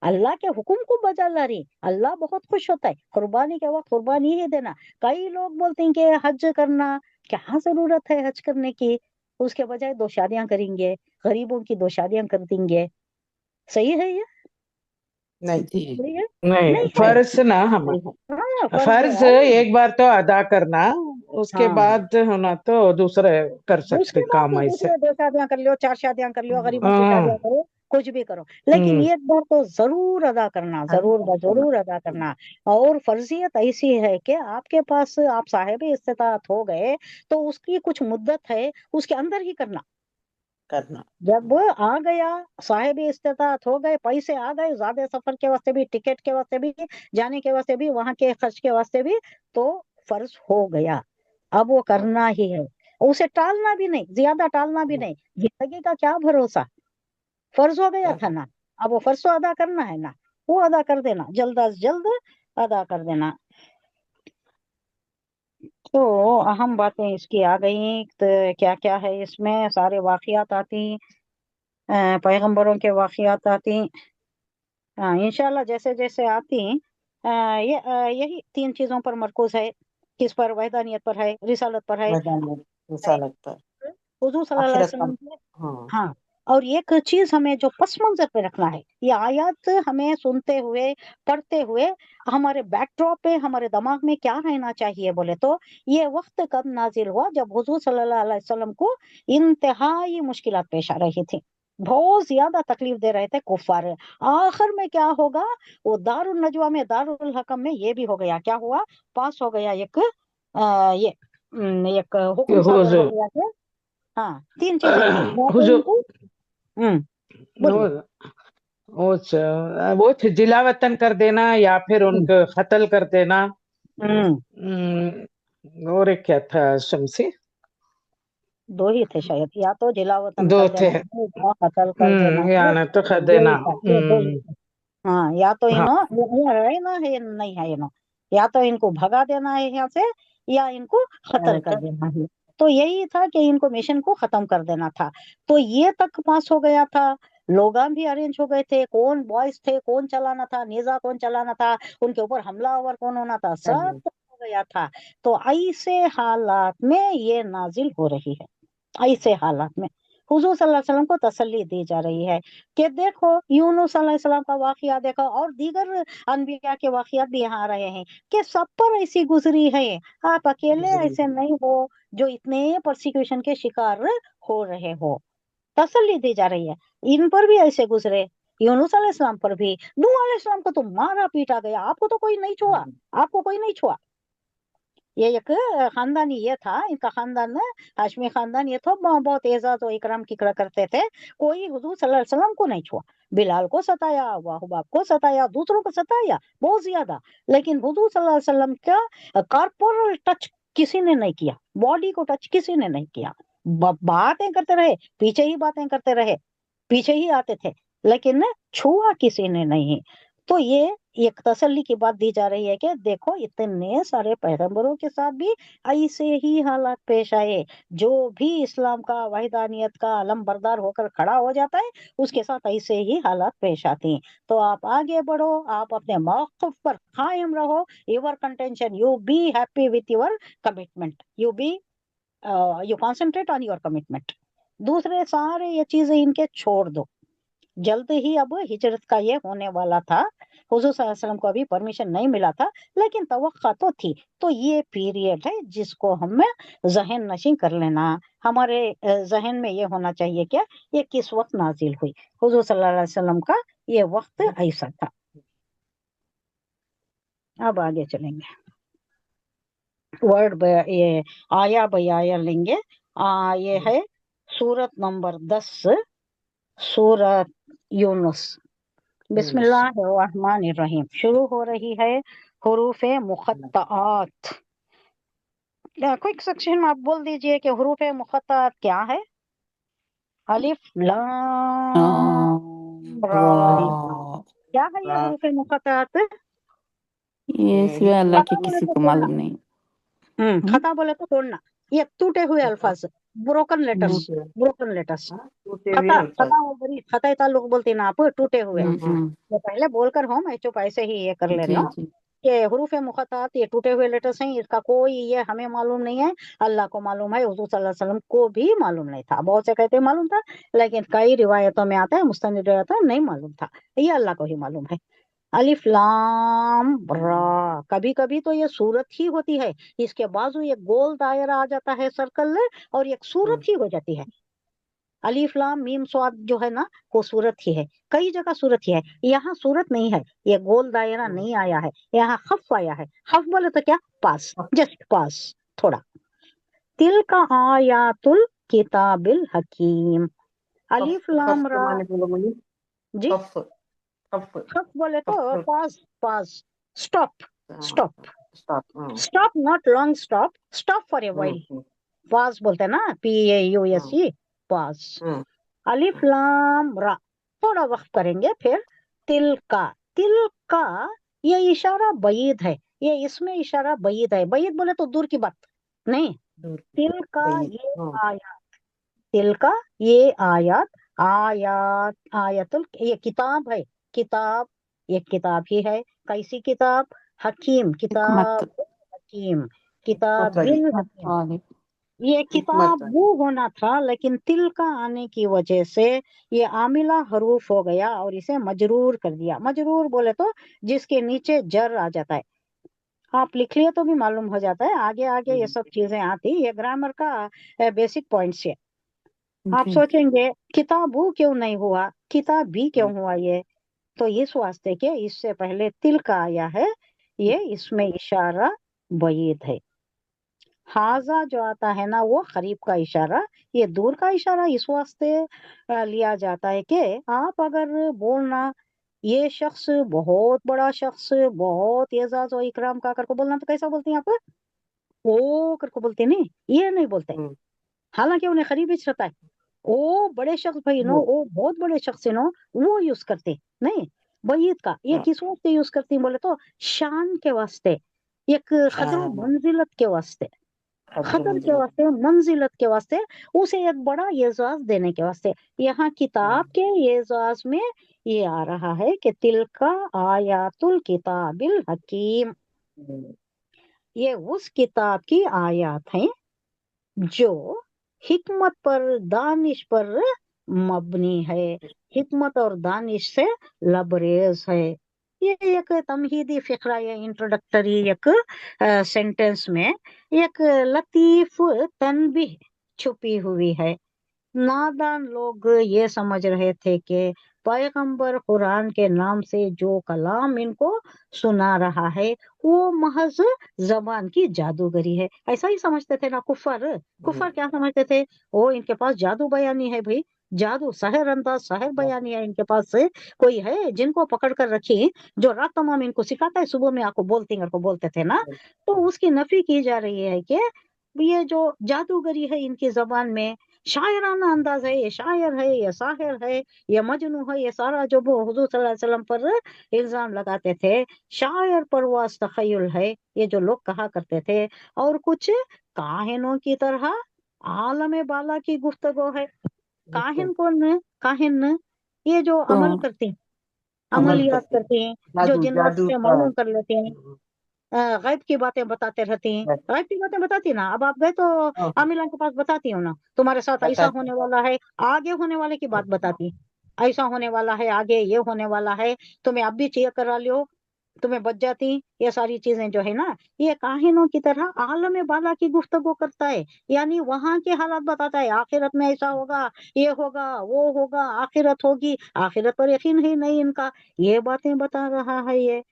A: अल्लाह के हुक्म को बजा ला रही, अल्लाह बहुत खुश होता है कुर्बानी के वक्त कुर्बानी ही देना। कई लोग बोलते हैं कि हज करना, क्या जरूरत है हज करने की, उसके बजाय 2 शादियां करेंगे, गरीबों की 2 शादियां कर देंगे। सही है ये?
C: नहीं
A: सही है?
B: नहीं,
A: नहीं है।
B: फर्ज ना हम
A: हाँ, फर्ज
B: फर्ज
A: है।
B: एक बार तो अदा करना, उसके
A: हाँ
B: बाद होना तो दूसरे कर
A: उसके
B: सकते
A: बाद
B: काम
A: तो
B: ऐसे।
A: दूसरे 2 शादियां कर लो, 4 शादियां कर लो, गरीबों की
B: हाँ।
A: शादियां करो, कुछ भी करो, लेकिन
B: हम्म।
A: एक बार तो जरूर अदा करना, जरूर जरूर अदा करना। और फर्जियत ऐसी है कि आपके पास आप साहिब इस्तिताअत हो गए तो उसकी कुछ मुद्दत है, उसके अंदर ही करना।
C: करना।
A: जब आ गया, साहिब इस्तिताअत हो गए, पैसे आ गए, ज्यादा सफर के वास्ते भी, टिकट के वास्ते भी, जाने के वास्ते भी, वहां के खर्च के वास्ते भी, तो फर्ज हो गया, अब वो करना ही है। उसे टालना भी नहीं, ज्यादा टालना भी नहीं, जिंदगी का क्या भरोसा, फर्ज हो गया था ना, अब वो फर्ज तो अदा करना है ना, वो अदा कर देना, जल्द अज जल्द अदा कर देना। तो अहम बातें इसकी आ गई, तो क्या क्या है इसमें, सारे वाकयात आती, पैगंबरों के वाकयात आती। इंशाल्लाह जैसे जैसे आती, यही 3 चीजों पर मरकूज है। किस पर? वहदानियत पर है, रिसालत पर है,
C: रिसालत पर,
A: हुजूर सल्लल्लाहु अलैहि
C: आखिरत का।
A: वसल्लम के।
C: हाँ।
A: हाँ, और एक चीज हमें जो पस मंजर पे रखना है, ये आयत हमें सुनते हुए, पढ़ते हुए, हमारे बैकड्रॉप पे, हमारे दिमाग में क्या रहना चाहिए बोले तो, ये वक्त कब नाजिल हुआ जब हुजूर सल्लल्लाहु अलैहि वसल्लम को इंतहाई मुश्किलात पेश आ रही थी, बहुत ज्यादा तकलीफ दे रहे थे कुफार। आखिर में क्या होगा, वो दारुल नजवा में, दारुल हकम में ये भी हो गया, क्या हुआ, पास हो गया एक एक हुक्म सादर हो
B: हुजूर
A: गया कि हाँ 3 चीजें थी, या तो
B: हुजूर
A: इनको बोलिए।
B: वो जिला वतन कर देना या फिर
A: हम्म,
B: उनको कत्ल कर देना।
A: हम्म,
B: और एक क्या था शमसी?
A: 2 ही थे शायद, या तो जिला वतन
B: दो
A: कर
B: थे।
A: देना है, या कत्ल कर देना है,
B: या न तो कर
A: ये
B: देना।
A: ही था, ये 2 ही थे। हाँ, या तो
B: हाँ।
A: ये रहना है, नहीं है इनो, या तो इनको भगा देना है यहाँ से, या इनको कत्ल कर देना है। तो यही था कि इनको मिशन को खत्म कर देना था। तो ये तक पास हो गया था, लोगान भी अरेंज हो गए थे, कौन बॉयज थे, कौन चलाना था, नेजा कौन चलाना था, उनके ऊपर हमलावर कौन होना था, सब कुछ हो गया था। तो ऐसे हालात में ये नाजिल हो रही है, ऐसे हालात में हुजूर सल्लल्लाहु अलैहि वसल्लम को तसल्ली दी जा रही है कि देखो यूनुस अलैहिस्सलाम का वाकया देखो, और दीगर अनबिया के वाकयात भी यहाँ आ रहे हैं कि सब पर ऐसी गुजरी है, आप अकेले ऐसे नहीं हो जो इतने प्रोसिक्यूशन के शिकार हो रहे हो, तसल्ली दी जा रही है। इन पर भी ऐसे गुजरे, यूनुस अलैहिस्सलाम पर भी, नूह अलैहिस्सलाम को तो मारा पीटा गया, आपको तो कोई नहीं छुआ, आपको कोई नहीं छुआ। ये एक खानदान ये था, इनका खानदान हाशमी खानदान ये था, बहुत एजाज और इकराम की करते थे, कोई हुजूर सल्लल्लाहु अलैहि वसल्लम को नहीं छुआ। बिलाल को सताया, वाहुबाब को सताया, दूसरों को सताया बहुत ज्यादा, लेकिन हुजूर सल्लल्लाहु अलैहि वसल्लम का कॉर्पोरल टच किसी ने नहीं किया, बॉडी को टच किसी ने नहीं किया। बातें करते रहे, पीछे ही बातें करते रहे, पीछे ही आते थे, लेकिन छुआ किसी ने नहीं। तो ये एक तसल्ली की बात दी जा रही है कि देखो इतने सारे पैगंबरों के साथ भी ऐसे ही हालात पेश आए, जो भी इस्लाम का, वहदानियत का अलम बरदार होकर खड़ा हो जाता है, उसके साथ ऐसे ही हालात पेश आते हैं। तो आप आगे बढ़ो, आप अपने मौक़िफ़ पर कायम रहो, your contention, you be happy with your commitment, you concentrate on your commitment, दूसरे सारे ये चीजें इनके छोड़ दो। जल्द ही अब हिजरत का ये होने वाला था, हुजूर सल्लल्लाहु अलैहि वसल्लम को अभी परमिशन नहीं मिला था, लेकिन तवक्का तो थी। तो ये पीरियड है जिसको हमें जहन नशीं कर लेना, हमारे जहन में ये होना चाहिए क्या, ये किस वक्त नाजिल हुई, हुजूर सल्लल्लाहु अलैहि वसल्लम का ये वक्त ऐसा था। अब आगे चलेंगे, ये आया बाय आया लेंगे। ये है सूरत नंबर 10, सूरत यूनुस। बिस्मिल्लाहिर्रहमानिर्रहीम शुरू हो रही है हुरूफे मुक़त्तआत। क्विक सेक्शन में आप बोल दीजिए कि हुरूफे मुक़त्तआत क्या है। अलिफ लाम रा,
D: वाह,
A: क्या है ये हुरूफे मुक़त्तआत?
D: ये सिवा अल्लाह के
A: खता बोले
D: किसी
A: तो
D: को
A: तोड़ना,
D: मालूम नहीं। हम्म,
A: खता बोले तो तोड़ना, ये टूटे हुए अल्फाज, ब्रोकन लेटर्स, ब्रोकन लेटर्स। खता, खता हो गई, खता ताल्लुक बोलते हैं ना आप, टूटे हुए। तो पहले बोलकर हम चुप ऐसे ही ये कर ले रहे
D: जी
A: हो
D: जी।
A: कि हुरूफे मुक़त्तआत ये टूटे हुए लेटर्स हैं, इसका कोई ये हमें मालूम नहीं है, अल्लाह को मालूम है, हुजूर सल्लल्लाहु अलैहि वसल्लम को भी मालूम नहीं था। बहुत से कहते हैं मालूम था, लेकिन कई रिवायतों में आता है, मुस्तनिद रिवायतों में नहीं मालूम था, ये अल्लाह को ही मालूम है। अलिफ लाम را कभी कभी तो ये सूरत ही होती है, इसके बाजू एक गोल दायरा आ जाता है सर्कल और एक सूरत ही हो जाती है। अलिफ लाम मीम स्वाद जो है ना वो सूरत ही है, कई जगह सूरत ही है, यहाँ सूरत नहीं है, ये गोल दायरा नहीं आया है, यहाँ खफ आया है। खफ बोले तो क्या, पास, जस्ट पास, थोड़ा। तिल का आयातुल किताबिल हकीम, अलिफ लाम रा जी, खफ बोले तो pause, pause, stop, stop, stop not long stop, stop for a while, pause बोलते हैं ना, PAUSE, पास। अलिफ लाम रा थोड़ा वक्त करेंगे, फिर तिल का ये इशारा बईद है, ये इसमें इशारा बईद है, बईद बोले तो दूर की बात नहीं, तिल का ये आयात, तिल का ये आयात, आयात आयतुल, ये किताब है, किताब ये किताब ही है, कैसी किताब, हकीम, किताब हकीम, किताब बिल हकीम,
D: वाली
A: ये किताब वो होना था, लेकिन तिल का आने की वजह से ये आमिला हरूफ हो गया और इसे मजरूर कर दिया। मजरूर बोले तो जिसके नीचे जर आ जाता है, आप लिख लिए तो भी मालूम हो जाता है, आगे आगे ये सब चीजें आती, ये ग्रामर का बेसिक पॉइंट्स है। आप
D: जी
A: सोचेंगे किताब वो क्यों नहीं हुआ, किताब भी क्यों हुआ, ये तो इस वास्ते के इससे पहले तिल का आया है, ये इसमें इशारा बईद है। हाजा जो आता है ना वो करीब का इशारा, ये दूर का इशारा इस वास्ते लिया जाता है कि आप अगर बोलना ये शख्स बहुत बड़ा शख्स, बहुत एजाज और इकराम का करके बोलना, तो कैसा बोलते हैं आप, ओ करके बोलते नहीं, ये नहीं बोलते, हालांकि उन्हें करीब ही रहता है, ओ बड़े शख्स भाई नो, ओ बहुत बड़े शख्स नो, वो यूज करते नहीं। बईद का ये किस वास्ते यूज करती हैं बोले तो शान के वास्ते, एक खदर मंजिलत के वास्ते, खदर के वास्ते, मंजिलत के वास्ते, उसे एक बड़ा एजाज देने के वास्ते। यहाँ किताब के एजाज में ये आ रहा है कि तिलका आयातुल किताबिल हकीम, ये उस किताब की आयात हैं जो हिकमत पर, दानिश पर मबनी है, हिकमत और दानिश से लबरेज है। ये एक तमहीदी फिक्रा या इंट्रोडक्टरी एक सेंटेंस में एक लतीफ तनबीह छुपी हुई है। नादान लोग ये समझ रहे थे कि पैगंबर कुरान के नाम से जो कलाम इनको सुना रहा है वो महज जबान की जादूगरी है, ऐसा ही समझते थे ना कुफर। कुफर क्या समझते थे, ओ इनके पास जादू बयानी है भाई, जादू सहर अंदाज सहर बयानी है इनके पास, से कोई है जिनको पकड़ कर रखी, जो रात तमाम इनको सिखाता है, सुबह में आपको बोलते थे ना। तो उसकी नफी की जा रही है कि ये जो जादूगरी है इनकी जबान में, शायराना अंदाज है, ये शायर है, ये साहिर है, ये मजनू है, ये सारा जो वो हुजूर सल्लल्लाहु अलैहि वसल्लम पर इल्जाम लगाते थे, शायर परवाज तखय्युल है, ये जो लोग कहा करते थे, और कुछ काहिनों की तरह आलम बाला की गुफ्तगू है। काहिन कौन है, काहिन ये जो
D: तो
A: अमल करते हैं, अमलियात करते हैं, जो जिन्नात से मालूम कर लेते हैं, गैब की बातें बताते रहती हैं, गैब की बातें बताती ना, अब आप गए तो आमिला के पास बताती हो ना, तुम्हारे साथ ऐसा होने वाला है, आगे होने वाले की बात बताती, ऐसा होने वाला है, आगे ये होने वाला है, तुम्हें अब भी चेक करा लियो, तुम्हें बच जाती। ये सारी चीजें जो है ना, ये काहिनों की तरह आलम बाला की गुफ्तगू करता है, यानी वहां के हालात बताता है, आखिरत में ऐसा होगा, ये होगा, वो होगा, आखिरत होगी, आखिरत पर यकीन ही नहीं इनका, ये बातें बता रहा है, ये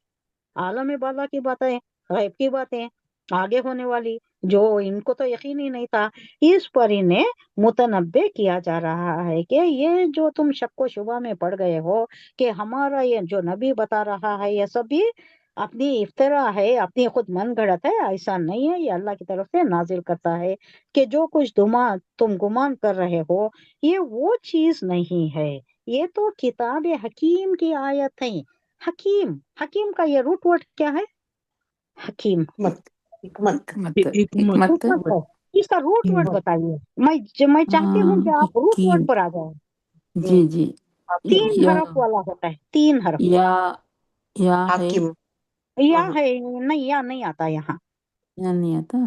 A: आलम बाला की बातें, गैब की बातें, आगे होने वाली, जो इनको तो यकीन ही नहीं था। इस पर इन्हें मुतनब्बे किया जा रहा है कि ये जो तुम शक व शुबा में पड़ गए हो कि हमारा ये जो नबी बता रहा है ये सब भी अपनी इफ्तरा है, अपनी खुद मन गढ़त है, ऐसा नहीं है, ये अल्लाह की तरफ से नाजिल करता है कि जो कुछ तुम गुमान कर रहे हो ये वो चीज नहीं है, ये तो किताब हकीम की आयत है। हकीम, हकीम का ये रूट वर्ड क्या है, हकीम,
C: हिकमत
E: हिकमत
A: हिकमत है, इसका रूट वर्ड बताइए। मैं चाहती हूँ कि आप रूट वर्ड पर आ जाओ।
D: जी जी
A: 3 हरफ वाला होता है, 3 हरफ,
D: या है,
C: हाकिम
A: या है नहीं, या नहीं आता यहाँ।
D: या नहीं आता।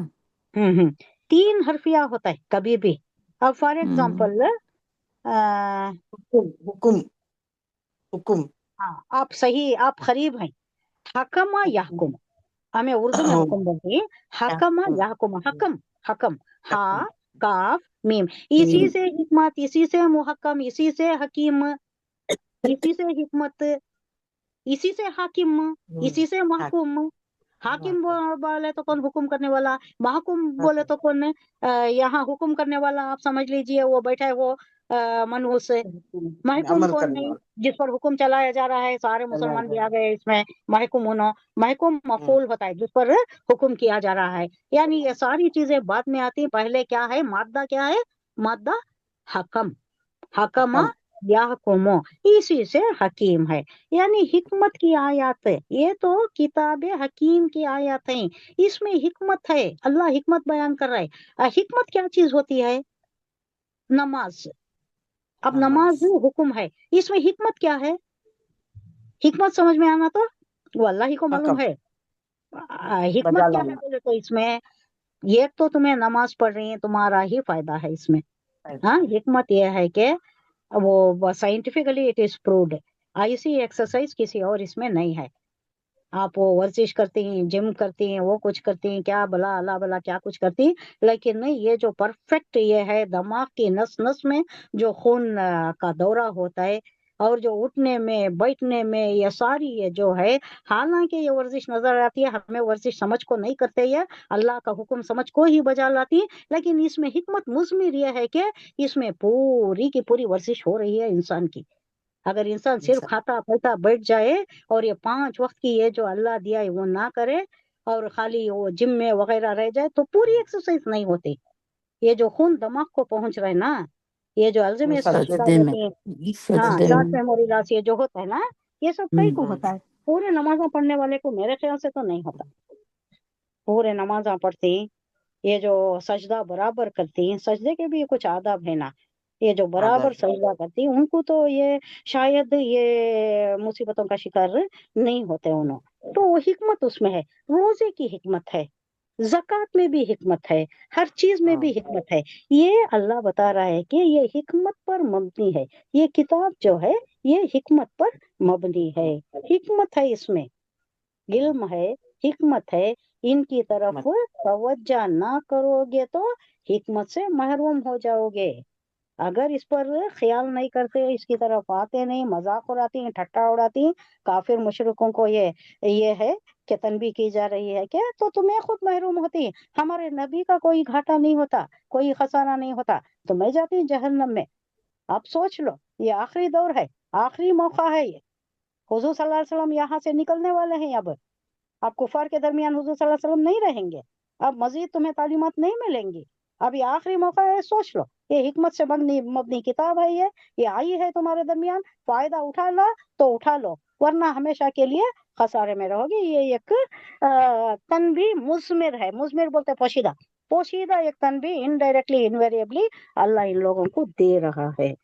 A: 3 हरफिया होता है कभी भी। अब फॉर एग्जाम्पल
C: हुकुम हुकुम हुकुम
A: हाँ, आप सही, आप करीब हैं। हकमा यहकुम, हमें उर्दू में हुक्म बोलते हैं, हकमा यहकुम, हकम, हकम, हा काफ मीम, इसी से हिकमत, इसी से मुहक्कम, इसी से हकीम, इसी से हिकमत, इसी से हाकिम, इसी से महकुम। हाकिम बोले तो कौन हुक्म करने वाला, महकुम बोले तो कौन यहाँ हुक्म करने वाला, आप समझ लीजिए वो बैठा है वो मनुष्य। महकुम
C: अमल
A: कौन
C: करने
A: है,
C: वाला
A: जिस पर हुक्म चलाया जा रहा है, सारे मुसलमान भी आ गए इसमें। महकुम होना, महकुम मफूल होता है जिस पर हुक्म किया जा रहा है। यानी ये सारी चीजें बाद में आती हैं, पहले क्या है, मादा क्या है, मादा हकम, हकमा
C: हकम।
A: याहकुमो, इसी से हकीम है। यानी हिकमत की आयत है, ये तो किताब हकीम की आयत है, इसमें हिकमत है, अल्लाह हिकमत बयान कर रहा है। हिकमत क्या चीज होती है, नमाज। अब नमाज
C: नमाज
A: हुक्म है, इसमें हिकमत क्या है, हिकमत समझ में आना तो वो अल्लाह ही को मालूम
C: हकम
A: है। हिकमत
C: बजा
A: क्या है
C: लाना
A: बोले तो इसमें, ये तो तुम्हें नमाज पढ़ रही है, तुम्हारा ही फायदा है इसमें। हाँ, हिकमत यह है कि वो साइंटिफिकली इट इज प्रूव्ड, ऐसी एक्सरसाइज किसी और इसमें नहीं है। आप वो वर्जिश करती हैं, जिम करती हैं, वो कुछ करती हैं, क्या भला अल्लाह भला क्या कुछ करती हैं, लेकिन नहीं, ये जो परफेक्ट ये है, दिमाग की नस नस में जो खून का दौरा होता है, और जो उठने में बैठने में ये सारी ये जो है, हालांकि ये वर्जिश नजर आती है, हमें वर्जिश समझ को नहीं करते, ये अल्लाह का हुक्म समझ को ही बजा लाती है, लेकिन इसमें हिकमत मुज़मिर ये है कि इसमें पूरी की पूरी वर्जिश हो रही है इंसान की। अगर इंसान सिर्फ खाता पीता बैठ जाए और ये 5 वक्त की ये जो अल्लाह दिया है वो ना करे, और खाली वो जिम में वगैरह रह जाए, तो पूरी एक्सरसाइज नहीं होती। ये जो खून दिमाग को पहुंच रहा है ना, ये जो अल्जाइमर की शिकार
D: सजदे में,
A: होती है, हाँ,
D: सजदे
A: शॉर्ट
D: में।
A: मेमोरी लॉस, ये जो होता है ना, ये सब कई को होता है।
C: हम्म।
A: पूरे नमाजा पढ़ने वाले को मेरे ख्याल से तो नहीं होता। पूरे नमाजा पढ़ती, ये जो सजदा बराबर करती हैं, सजदे के भी कुछ आदाब है ना, ये जो बराबर
C: आदर
A: सजदा करती हैं उनको तो ये शायद ये मुसीबतों का शिकार नहीं होते उन्होंने, तो वो हिकमत उसमें है। रोजे की हिकमत है, ज़कात में भी हिकमत है, हर चीज में भी हिकमत है। ये अल्लाह बता रहा है कि ये हिकमत पर मबनी है, ये किताब जो है ये हिकमत पर मबनी है, हिकमत है इसमें, इल्म है, हिकमत है। इनकी तरफ तवज्जो ना करोगे तो हिकमत से महरूम हो जाओगे। अगर इस पर ख्याल नहीं करते, इसकी तरफ आते नहीं, मजाक उड़ाती हैं, ठट्टा उड़ाती हैं, काफिर मुशरिकों को ये है कि तनबीह की जा रही है कि तो तुम्हें खुद महरूम होती है, हमारे नबी का कोई घाटा नहीं होता, कोई खसारा नहीं होता, तो मैं जाती जहन्नम में। आप सोच लो, ये आखिरी दौर है, आखिरी मौका है ये। हुजूर सल्लल्लाहु अलैहि वसल्लम यहाँ से निकलने वाले हैं, अब कुफार के दरमियान हुजूर सल्लल्लाहु अलैहि वसल्लम नहीं रहेंगे, अब मजीद तुम्हें तालीमात नहीं मिलेंगी, अब ये आखिरी मौका है, सोच लो। ये हिकमत से मबनी मबनी किताब है, ये आई है तुम्हारे दरमियान, फायदा उठा लो तो उठा लो, वरना हमेशा के लिए खसारे में रहोगे। ये एक तनबी मुज़मिर है, मुज़मिर बोलते पोशीदा, पोशीदा एक तनबी इनडायरेक्टली इनवेरिएबली अल्लाह इन लोगों को दे रहा है।